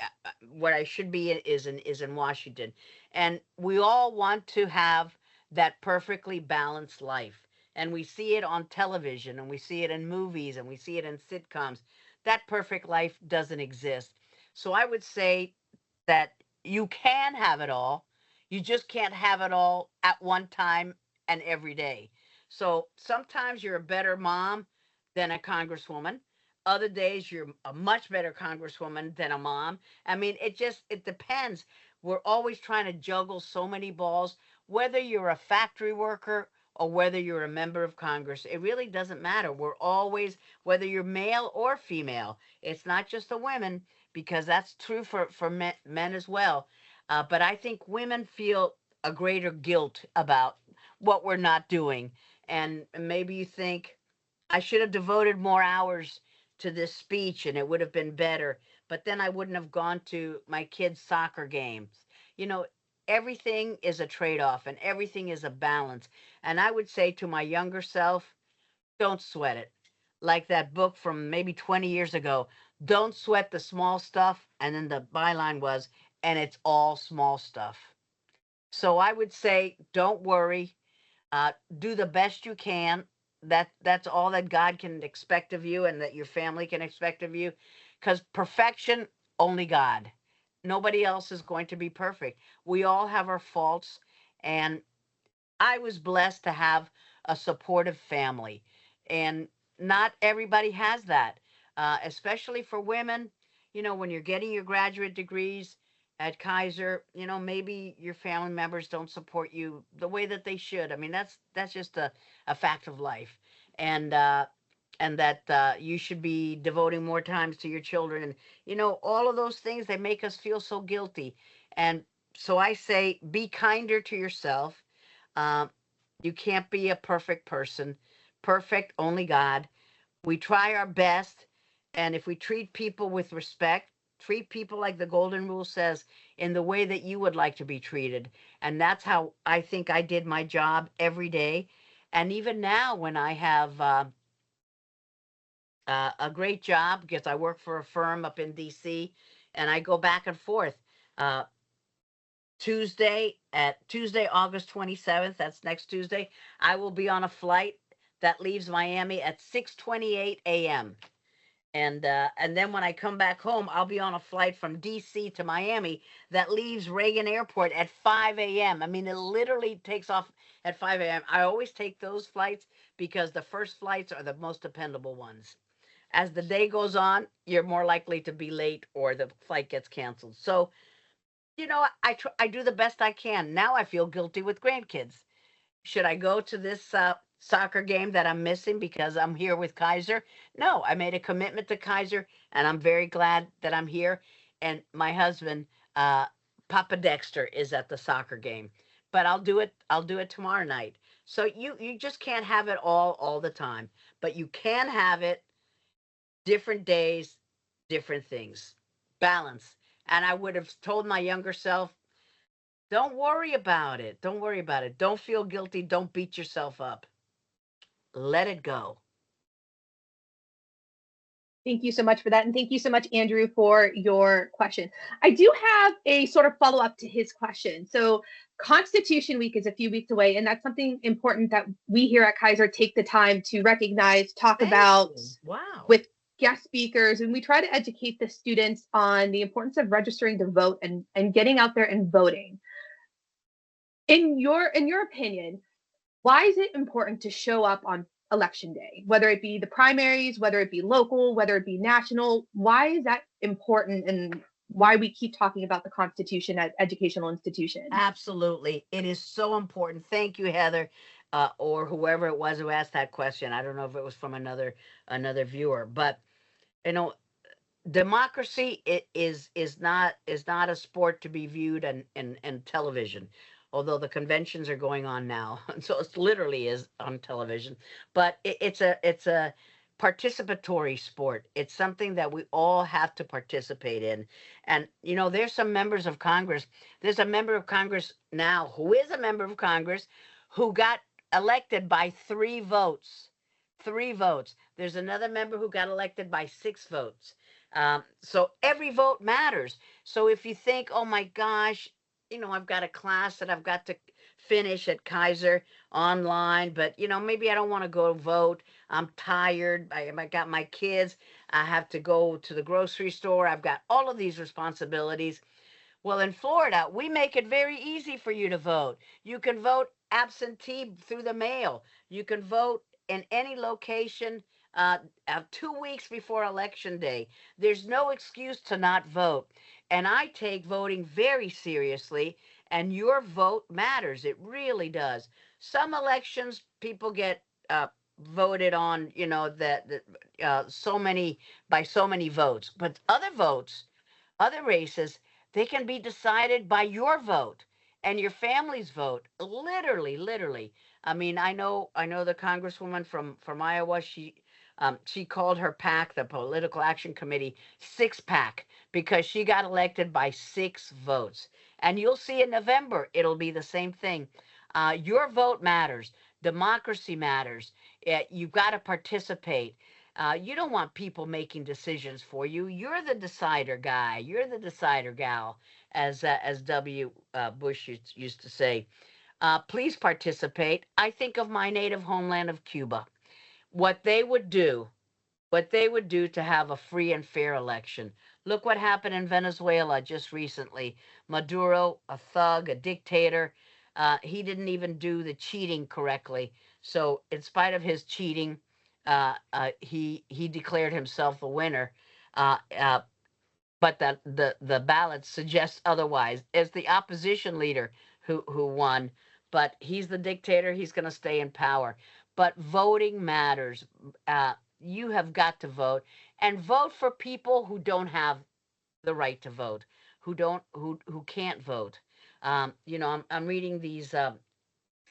what I should be in is in Washington. And we all want to have that perfectly balanced life. And we see it on television, and we see it in movies, and we see it in sitcoms. That perfect life doesn't exist. So I would say that you can have it all. You just can't have it all at one time and every day. So sometimes you're a better mom than a congresswoman. Other days you're a much better congresswoman than a mom. I mean, it depends. We're always trying to juggle so many balls, whether you're a factory worker or whether you're a member of Congress. It really doesn't matter. We're always, whether you're male or female. It's not just the women, because that's true for men as well. But I think women feel a greater guilt about what we're not doing. And maybe you think, I should have devoted more hours to this speech and it would have been better. But then I wouldn't have gone to my kids' soccer games. You know, everything is a trade off and everything is a balance. And I would say to my younger self, don't sweat it. Like that book from maybe 20 years ago, don't sweat the small stuff. And then the byline was, and it's all small stuff. So I would say, don't worry. Do the best you can. That's all that God can expect of you, and that your family can expect of you. Because perfection, only God. Nobody else is going to be perfect. We all have our faults, and I was blessed to have a supportive family, and not everybody has that, especially for women. You know, when you're getting your graduate degrees at Keiser, you know, maybe your family members don't support you the way that they should. I mean, that's just a fact of life, and that you should be devoting more times to your children, and you know, all of those things, they make us feel so guilty. And so I say, be kinder to yourself. um, you can't be a perfect person. Perfect, only God. We try our best. And if we treat people with respect, treat people like the Golden Rule says, in the way that you would like to be treated. And that's how I think I did my job every day. And even now, when I have a great job, because I work for a firm up in DC, and I go back and forth. Uh, Tuesday, August 27th, that's next Tuesday, I will be on a flight that leaves Miami at 6:28 a.m. And then when I come back home, I'll be on a flight from DC to Miami that leaves Reagan Airport at 5 a.m. I mean, it literally takes off at 5 a.m. I always take those flights because the first flights are the most dependable ones. As the day goes on, you're more likely to be late or the flight gets canceled. So, you know, I do the best I can. Now I feel guilty with grandkids. Should I go to this soccer game that I'm missing because I'm here with Keiser? No, I made a commitment to Keiser, and I'm very glad that I'm here. And my husband, uh, Papa Dexter, is at the soccer game. But I'll do it. I'll do it tomorrow night. So you just can't have it all the time, but you can have it different days, different things, balance. And I would have told my younger self, don't worry about it. Don't worry about it. Don't feel guilty. Don't beat yourself up. Let it go. Thank you so much for that. And thank you so much, Andrew, for your question. I do have a sort of follow up to his question. So, Constitution Week is a few weeks away, and that's something important that we here at Keiser take the time to recognize, talk Thank about you. Wow. with guest speakers, and we try to educate the students on the importance of registering to vote and getting out there and voting. In your opinion, why is it important to show up on election day, whether it be the primaries, whether it be local, whether it be national? Why is that important, and why we keep talking about the Constitution at educational institutions? Absolutely. It is so important. Thank you, Heather, or whoever it was who asked that question. I don't know if it was from another viewer, but you know, democracy is not a sport to be viewed in television, although the conventions are going on now, so it literally is on television. But it's a participatory sport. It's something that we all have to participate in. And you know, there's some members of Congress. There's a member of Congress now who is a member of Congress who got elected by 3 votes. 3 votes. There's another member who got elected by 6 votes. So every vote matters. So if you think, oh my gosh, I've got a class that I've got to finish at Keiser online, but maybe I don't want to go vote. I'm tired. I got my kids. I have to go to the grocery store. I've got all of these responsibilities. Well, in Florida, we make it very easy for you to vote. You can vote absentee through the mail. You can vote in any location 2 weeks before Election Day. There's no excuse to not vote. And I take voting very seriously, and your vote matters. It really does. Some elections, people get voted on, so many by so many votes. But other votes, other races, they can be decided by your vote and your family's vote. Literally, literally. I mean, I know the congresswoman from Iowa. She called her PAC, the Political Action Committee, 6-pack, because she got elected by 6 votes. And you'll see in November it'll be the same thing. Your vote matters. Democracy matters. You've got to participate. You don't want people making decisions for you. You're the decider guy. You're the decider gal, as W. Bush used to say. Please participate. I think of my native homeland of Cuba. What they would do to have a free and fair election. Look what happened in Venezuela just recently. Maduro, a thug, a dictator. He didn't even do the cheating correctly. So in spite of his cheating, he declared himself the winner. But the ballots suggest otherwise. It's the opposition leader who won, but he's the dictator. He's going to stay in power. But voting matters. You have got to vote, and vote for people who don't have the right to vote, who can't vote. I'm reading these. I'm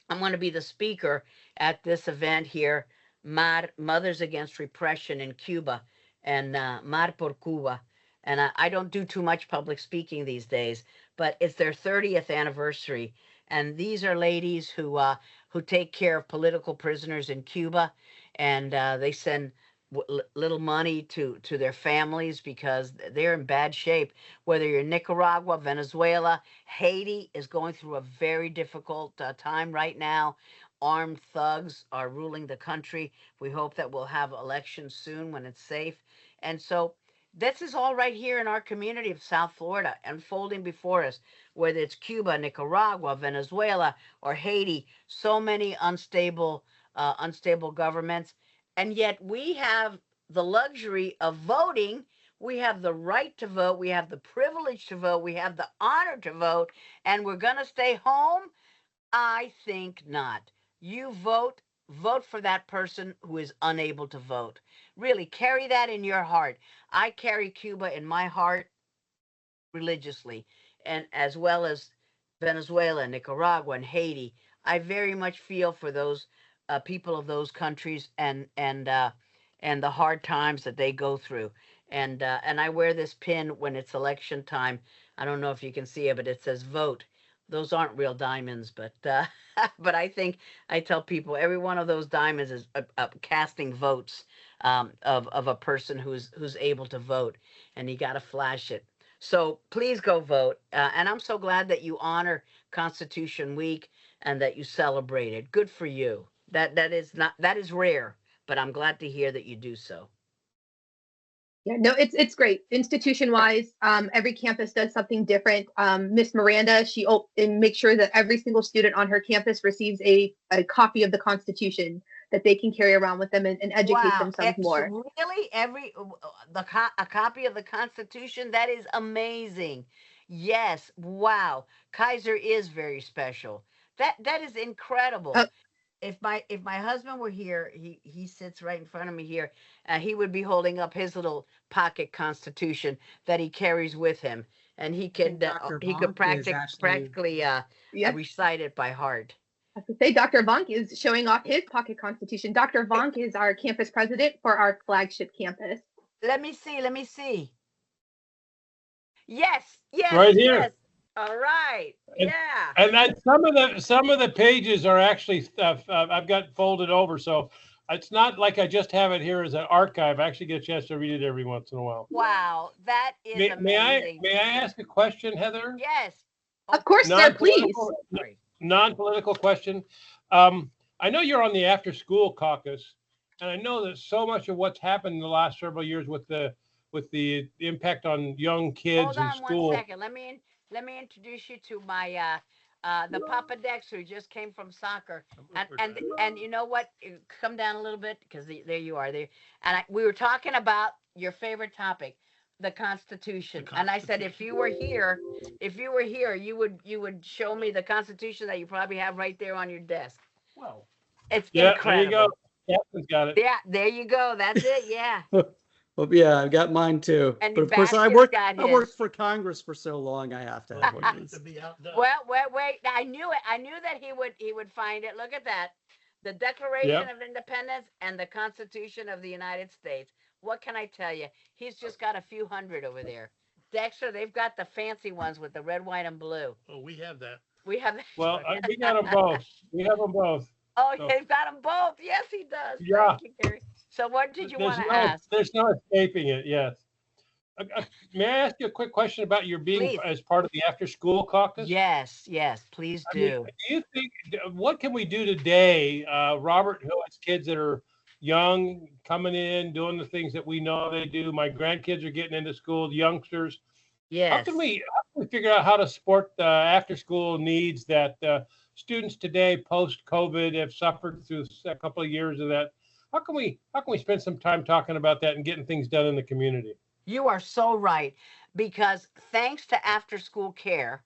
going to be the speaker at this event here, Mothers Against Repression in Cuba, and Mar por Cuba. And I don't do too much public speaking these days, but it's their 30th anniversary. And these are ladies who take care of political prisoners in Cuba, and they send little money to their families because they're in bad shape. Whether you're in Nicaragua, Venezuela, Haiti is going through a very difficult time right now. Armed thugs are ruling the country. We hope that we'll have elections soon when it's safe. And so this is all right here in our community of South Florida, unfolding before us, whether it's Cuba, Nicaragua, Venezuela, or Haiti. So many unstable governments. And yet we have the luxury of voting. We have the right to vote. We have the privilege to vote. We have the honor to vote. And we're going to stay home? I think not. You vote for that person who is unable to vote. Really, carry that in your heart. I carry Cuba in my heart religiously, and as well as Venezuela, Nicaragua, and Haiti. I very much feel for those people of those countries and the hard times that they go through. And I wear this pin when it's election time. I don't know if you can see it, but it says vote. Those aren't real diamonds, but but I tell people every one of those diamonds is casting votes of a person who's able to vote, and you got to flash it. So please go vote. And I'm so glad that you honor Constitution Week and that you celebrate it. Good for you. That is rare, but I'm glad to hear that you do so. Yeah, no, it's great. Institution wise, every campus does something different. Miss Miranda, she makes sure that every single student on her campus receives a copy of the Constitution that they can carry around with them and educate themselves more. Really, a copy of the Constitution? That is amazing. Yes, wow. Keiser is very special. That is incredible. If my husband were here, he sits right in front of me here, he would be holding up his little pocket Constitution that he carries with him, and he could practically recite it by heart. I have to say, Dr. Vonk is showing off his pocket Constitution. Dr. Vonk is our campus president for our flagship campus. Let me see. Yes. Right here. Yes. All right. And- Yeah. And then some of the pages are actually stuff I've got folded over, so it's not like I just have it here as an archive. I actually get a chance to read it every once in a while. Wow. That is amazing. May I ask a question, Heather? Yes. Of course, sir, please. Sorry. Non-political question. I know you're on the after-school caucus, and I know that so much of what's happened in the last several years with the impact on young kids Hold in on school. 1 second. Let me introduce you to my the Papa Dexter who just came from soccer. And you know what? Come down a little bit because there you are there. And we were talking about your favorite topic, the Constitution. And I said if you were here, you would show me the Constitution that you probably have right there on your desk. Well, It's yeah, incredible. there you go. Captain's got it. Yeah, there you go. That's it. Yeah. Well, yeah, I've got mine too. And But of course, I Basket's got his. worked for Congress for so long. I have to have one of these. Well, wait. I knew it. I knew that he would find it. Look at that. The Declaration Yep. of Independence and the Constitution of the United States. What can I tell you? He's just got a few hundred over there. Dexter, they've got the fancy ones with the red, white, and blue. Oh, we have that. We have that. Well, we got them both. We have them both. Oh, so- he's got them both. Yes, he does. Yeah. Thank you, Gary. So what did you There's want to no- ask? There's no escaping it. Yes. May I ask you a quick question about your being Please. as part of the after-school caucus? Yes, please I mean, do. do you think what can we do today, Robert, who has kids that are young, coming in, doing the things that we know they do? My grandkids are getting into school, the youngsters. Yes. How can we figure out how to support the after-school needs that students today, post-COVID, have suffered through a couple of years of that? How can we spend some time talking about that and getting things done in the community? You are so right, because thanks to after school care,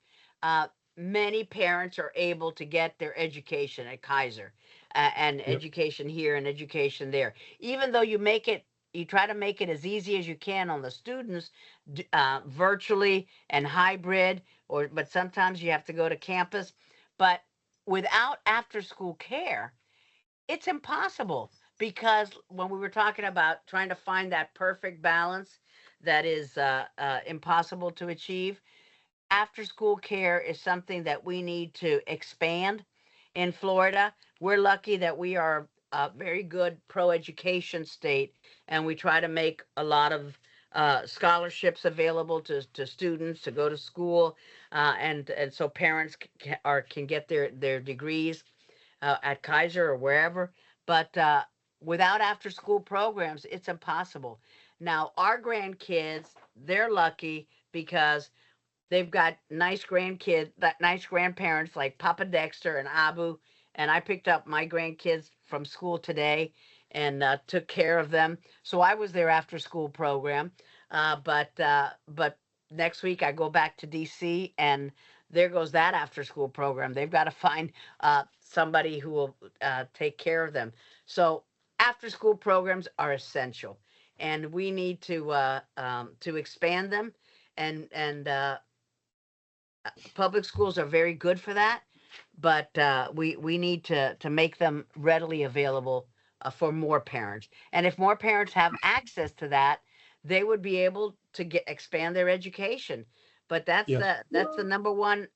many parents are able to get their education at Keiser and education here and education there. Even though you try to make it as easy as you can on the students, virtually and hybrid, but sometimes you have to go to campus. But without after school care, it's impossible, because when we were talking about trying to find that perfect balance that is impossible to achieve, after school care is something that we need to expand in Florida. We're lucky that we are a very good pro-education state, and we try to make a lot of scholarships available to students to go to school, and so parents can get their degrees at Keiser or wherever. But without after school programs, it's impossible. Now, our grandkids, they're lucky because they've got nice grandparents like Papa Dexter and Abu. And I picked up my grandkids from school today and took care of them. So I was their after school program. But next week I go back to DC, and there goes that after school program. They've got to find somebody who will take care of them. So after school programs are essential, and we need to expand them, and public schools are very good for that, but we need to make them readily available for more parents. And if more parents have access to that, they would be able to expand their education. But that's the number one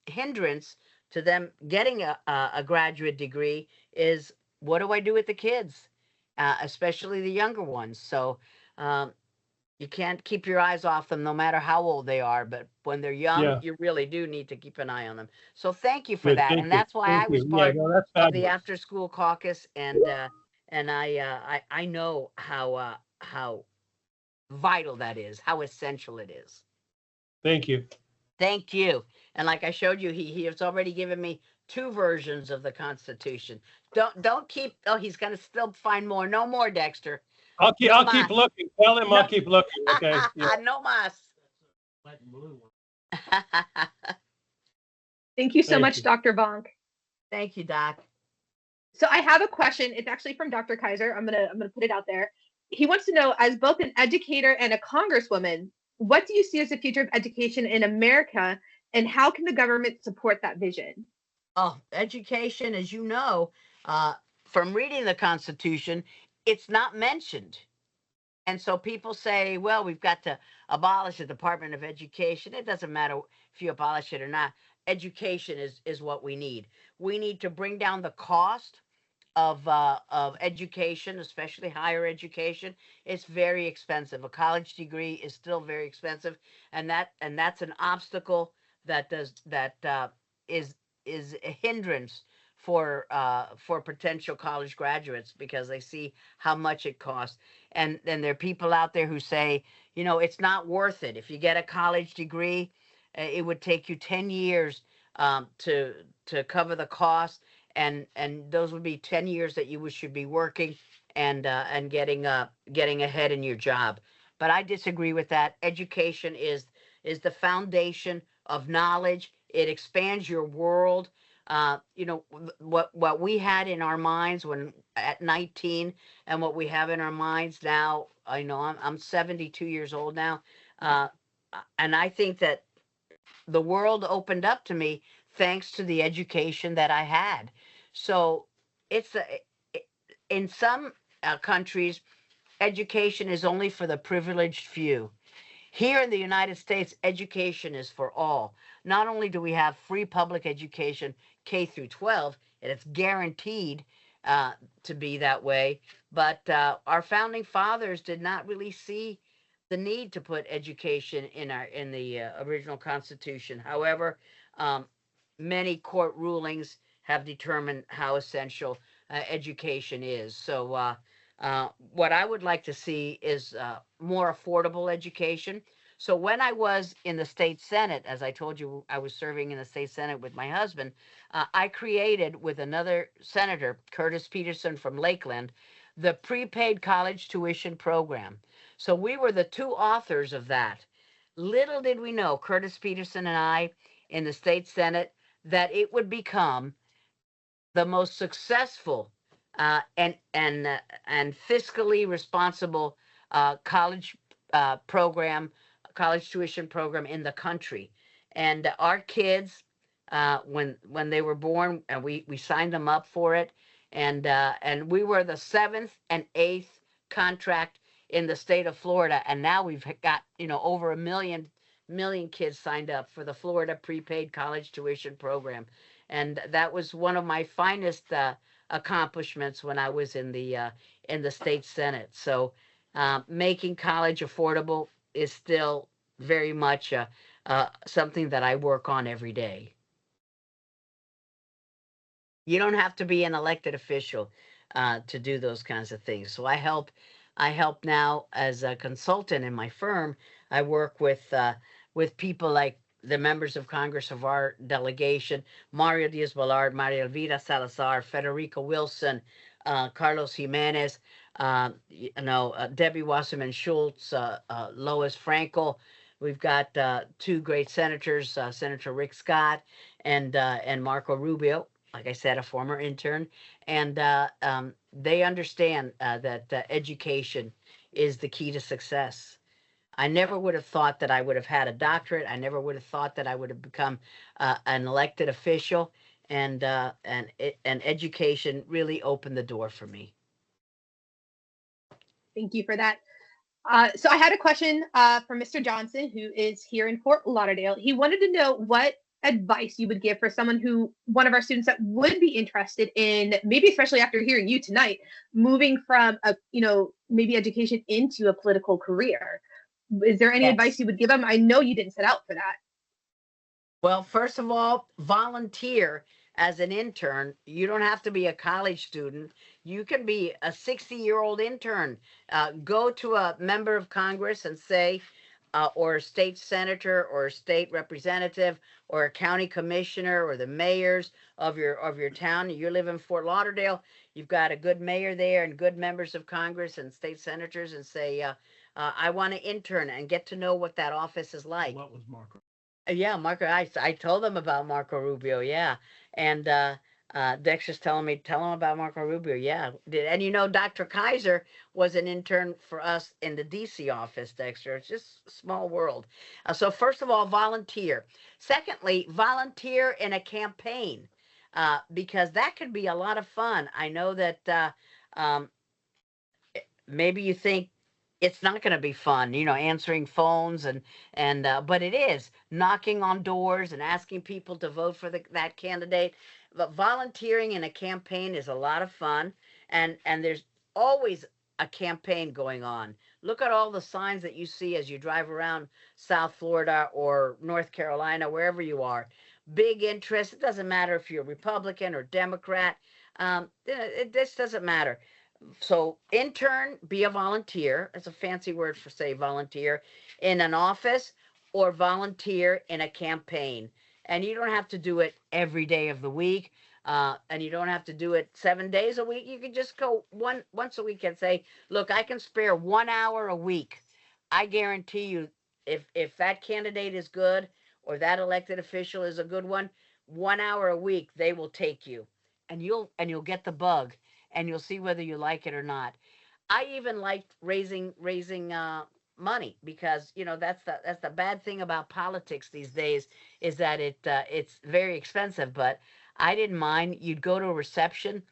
hindrance to them getting a graduate degree is, what do I do with the kids, especially the younger ones? So you can't keep your eyes off them no matter how old they are, but when they're young, you really do need to keep an eye on them. So thank you for Good, that. thank And you. that's why Thank I was you. part Yeah, no, that's of the fabulous. after school caucus, and I know how vital that is, how essential it is. Thank you. Thank you. And like I showed you, he has already given me 2 versions of the Constitution. Don't keep. Oh, he's gonna still find more. No more, Dexter. I'll keep mas. looking. Tell him No. I'll keep looking. Okay. Yeah. No mas. Thank you so Thank much, you. Dr. Vonk. Thank you, Doc. So I have a question. It's actually from Dr. Keiser. I'm gonna put it out there. He wants to know, as both an educator and a congresswoman, what do you see as the future of education in America, and how can the government support that vision? Oh, education, as you know, from reading the Constitution, it's not mentioned. And so people say, well, we've got to abolish the Department of Education. It doesn't matter if you abolish it or not. Education is what we need. We need to bring down the cost of education, especially higher education. It's very expensive. A college degree is still very expensive, and that's an obstacle that is a hindrance for potential college graduates because they see how much it costs. And then there are people out there who say, you know, it's not worth it. If you get a college degree, it would take you 10 years to cover the cost, and those would be 10 years that you should be working and getting ahead in your job. But I disagree with that. Education is the foundation of knowledge. It expands your world. You know, what we had in our minds when at 19 and what we have in our minds now. I know I'm 72 years old now, and I think that the world opened up to me thanks to the education that I had. So it's in some countries, education is only for the privileged few. Here in the United States, education is for all. Not only do we have free public education, K through 12, and it's guaranteed to be that way, but our founding fathers did not really see the need to put education in the original Constitution. However, many court rulings have determined how essential education is. So what I would like to see is more affordable education. So when I was in the state Senate, as I told you, I was serving in the state Senate with my husband, I created with another senator, Curtis Peterson from Lakeland, the prepaid college tuition program. So we were the two authors of that. Little did we know, Curtis Peterson and I, in the state Senate, that it would become the most successful and fiscally responsible college program, college tuition program in the country. And our kids, when they were born, and we signed them up for it, and we were the 7th and 8th contract in the state of Florida, and now we've got over a million kids signed up for the Florida prepaid college tuition program, and that was one of my finest accomplishments when I was in the state Senate. So making college affordable is still very much something that I work on every day. You don't have to be an elected official to do those kinds of things. So I help now as a consultant in my firm. I work with people like the members of Congress of our delegation, Mario Diaz-Balart, Maria Elvira Salazar, Federico Wilson, Carlos Jimenez, Debbie Wasserman Schultz, Lois Frankel. We've got two great senators, Senator Rick Scott and Marco Rubio, like I said, a former intern, and they understand that education is the key to success. I never would have thought that I would have had a doctorate. I never would have thought that I would have become an elected official, and education really opened the door for me. Thank you for that. So I had a question from Mr. Johnson, who is here in Fort Lauderdale. He wanted to know what advice you would give for one of our students that would be interested in, maybe especially after hearing you tonight, moving from maybe education into a political career. Is there any advice you would give them? I know you didn't set out for that. Well, first of all, volunteer as an intern. You don't have to be a college student. You can be a 60-year-old intern. Go to a member of Congress and say, or a state senator or a state representative or a county commissioner or the mayors of your town. You live in Fort Lauderdale. You've got a good mayor there and good members of Congress and state senators, and say, I want to intern and get to know what that office is like. What was Marco? Yeah, Marco. I told them about Marco Rubio. Yeah, and Dexter's telling me, tell him about Marco Rubio. Yeah, and Dr. Keiser was an intern for us in the DC office. Dexter, it's just a small world. So first of all, volunteer. Secondly, volunteer in a campaign, because that could be a lot of fun. I know that maybe you think it's not going to be fun, answering phones but it is knocking on doors and asking people to vote for that candidate. But volunteering in a campaign is a lot of fun, and there's always a campaign going on. Look at all the signs that you see as you drive around South Florida or North Carolina, wherever you are. Big interest. It doesn't matter if you're Republican or Democrat. This doesn't matter. So intern, be a volunteer. That's a fancy word for say volunteer in an office, or volunteer in a campaign. And you don't have to do it every day of the week. And you don't have to do it 7 days a week. You can just go once a week and say, look, I can spare 1 hour a week. I guarantee you, if that candidate is good or that elected official is a good one, 1 hour a week, they will take you, and you'll get the bug, and you'll see whether you like it or not. I even liked raising money, because that's the bad thing about politics these days, is that it's very expensive. But I didn't mind. You'd go to a reception,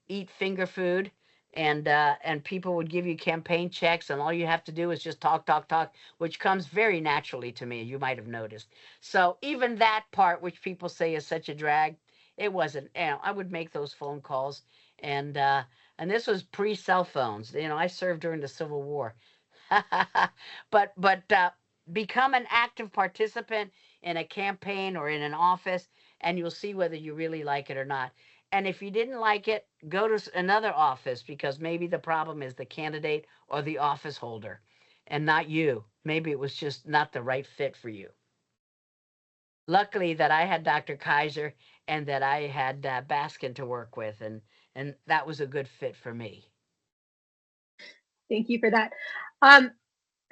eat finger food, and people would give you campaign checks, and all you have to do is just talk, which comes very naturally to me. You might have noticed. So even that part, which people say is such a drag, it wasn't. I would make those phone calls, and this was pre-cell phones. I served during the Civil War. but become an active participant in a campaign or in an office, and you'll see whether you really like it or not. And if you didn't like it, go to another office, because maybe the problem is the candidate or the office holder and not you. Maybe it was just not the right fit for you. Luckily that I had Dr. Keiser and that I had Baskin to work with, and that was a good fit for me. Thank you for that.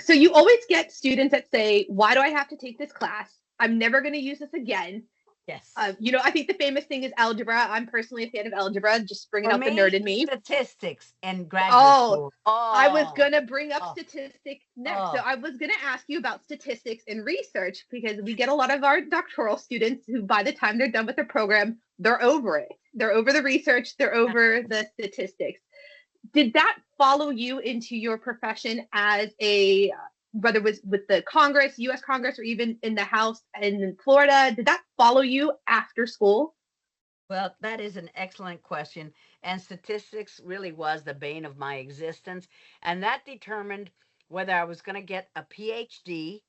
So you always get students that say, why do I have to take this class? I'm never going to use this again. Yes. I think the famous thing is algebra. I'm personally a fan of algebra, just bringing out the nerd in me. Statistics and graduate school. I was going to bring up statistics next. So I was going to ask you about statistics and research, because we get a lot of our doctoral students who, by the time they're done with their program, they're over it. They're over the research. They're over the statistics. Did that follow you into your profession as whether it was with the Congress, U.S. Congress, or even in the House and in Florida? Did that follow you after school? Well, that is an excellent question. And statistics really was the bane of my existence. And that determined whether I was going to get a PhD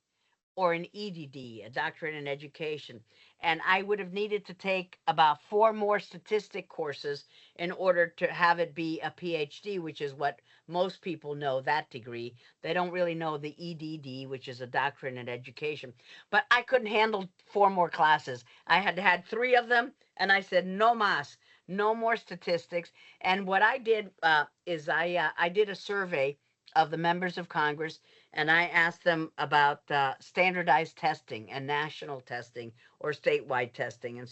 or an EDD, a doctorate in education. And I would have needed to take about 4 more statistic courses in order to have it be a PhD, which is what most people know, that degree. They don't really know the EDD, which is a doctorate in education. But I couldn't handle 4 more classes. I had 3 of them, and I said, no mas, no more statistics. And what I did is I did a survey of the members of Congress, and I asked them about standardized testing and national testing or statewide testing.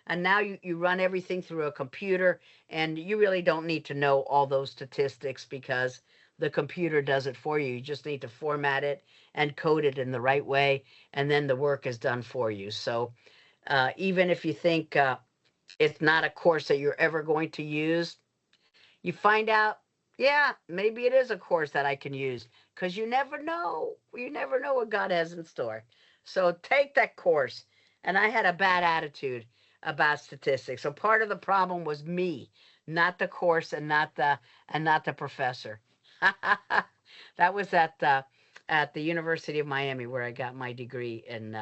And now you run everything through a computer, and you really don't need to know all those statistics, because the computer does it for you. You just need to format it and code it in the right way, and then the work is done for you. So even if you think it's not a course that you're ever going to use, you find out, yeah, maybe it is a course that I can use, because you never know. You never know what God has in store. So take that course. And I had a bad attitude about statistics. So part of the problem was me, not the course, and not the professor. That was at the University of Miami, where I got my degree in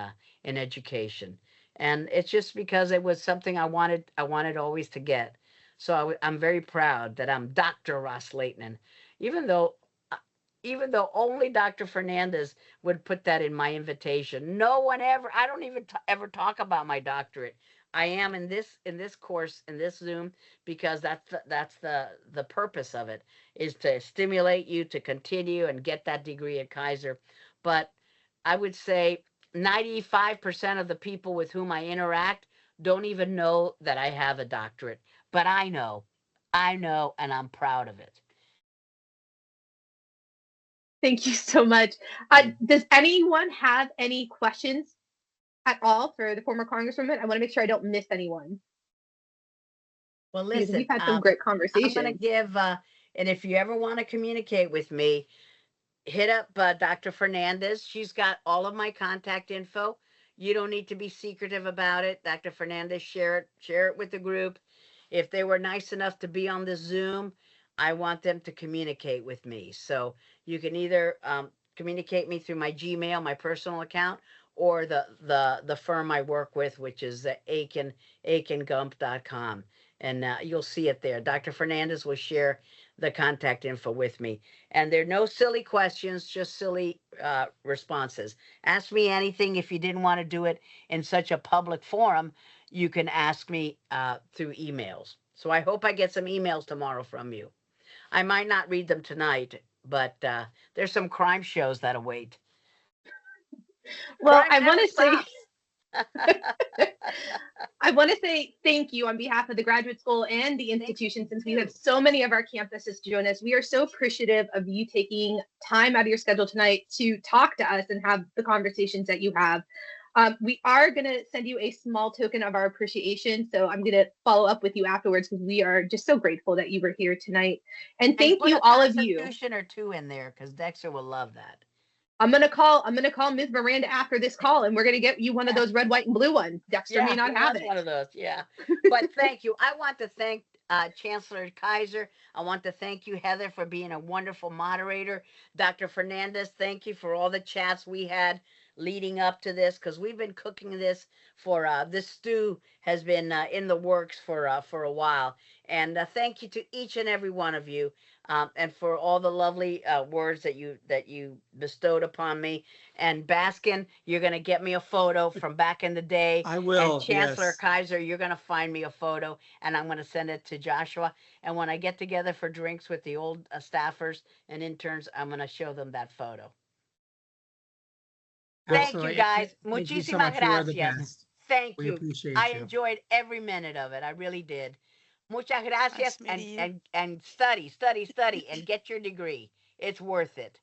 education. And it's just because it was something I wanted always to get. So I'm very proud that I'm Dr. Ros-Lehtinen, even though only Dr. Fernandez would put that in my invitation. No one ever. I don't even ever talk about my doctorate. I am in this course, in this Zoom, because that's the purpose of it, is to stimulate you to continue and get that degree at Keiser. But I would say 95% of the people with whom I interact don't even know that I have a doctorate. But I know, and I'm proud of it. Thank you so much. Does anyone have any questions at all for the former Congresswoman? I want to make sure I don't miss anyone. Well, listen, we've had some great conversations. I'm going to give, and if you ever want to communicate with me, hit up Dr. Fernandez. She's got all of my contact info. You don't need to be secretive about it. Dr. Fernandez, share it with the group. If they were nice enough to be on the Zoom, I want them to communicate with me. So you can either communicate me through my Gmail, my personal account, or the firm I work with, which is the aikengump.com. And you'll see it there. Dr. Fernandez will share the contact info with me. And there are no silly questions, just silly responses. Ask me anything. If you didn't want to do it in such a public forum, you can ask me through emails. So I hope I get some emails tomorrow from you. I might not read them tonight, but there's some crime shows that await. Well, Crime never stops. I want to say thank you on behalf of the graduate school and the institution, since we have so many of our campuses join us. We are so appreciative of you taking time out of your schedule tonight to talk to us and have the conversations that you have. We are going to send you a small token of our appreciation. So I'm going to follow up with you afterwards, because we are just so grateful that you were here tonight. And thank you, all of you. Constitution or two in there, because Dexter will love that. I'm gonna call Ms. Miranda after this call, and we're gonna get you one of those red, white, and blue ones. Dexter may not have it. One of those, yeah. But thank you. I want to thank Chancellor Keiser. I want to thank you, Heather, for being a wonderful moderator. Dr. Fernandez, thank you for all the chats we had leading up to this, because we've been cooking this for this stew has been in the works for a while. And thank you to each and every one of you. And for all the lovely words that you bestowed upon me. And Baskin, you're going to get me a photo from back in the day. I will. And Chancellor yes. Keiser, you're going to find me a photo, and I'm going to send it to Joshua. And when I get together for drinks with the old staffers and interns, I'm going to show them that photo. Thank you, guys. Muchísimas gracias. Thank you. I enjoyed every minute of it. I really did. Muchas gracias, and study, and get your degree. It's worth it.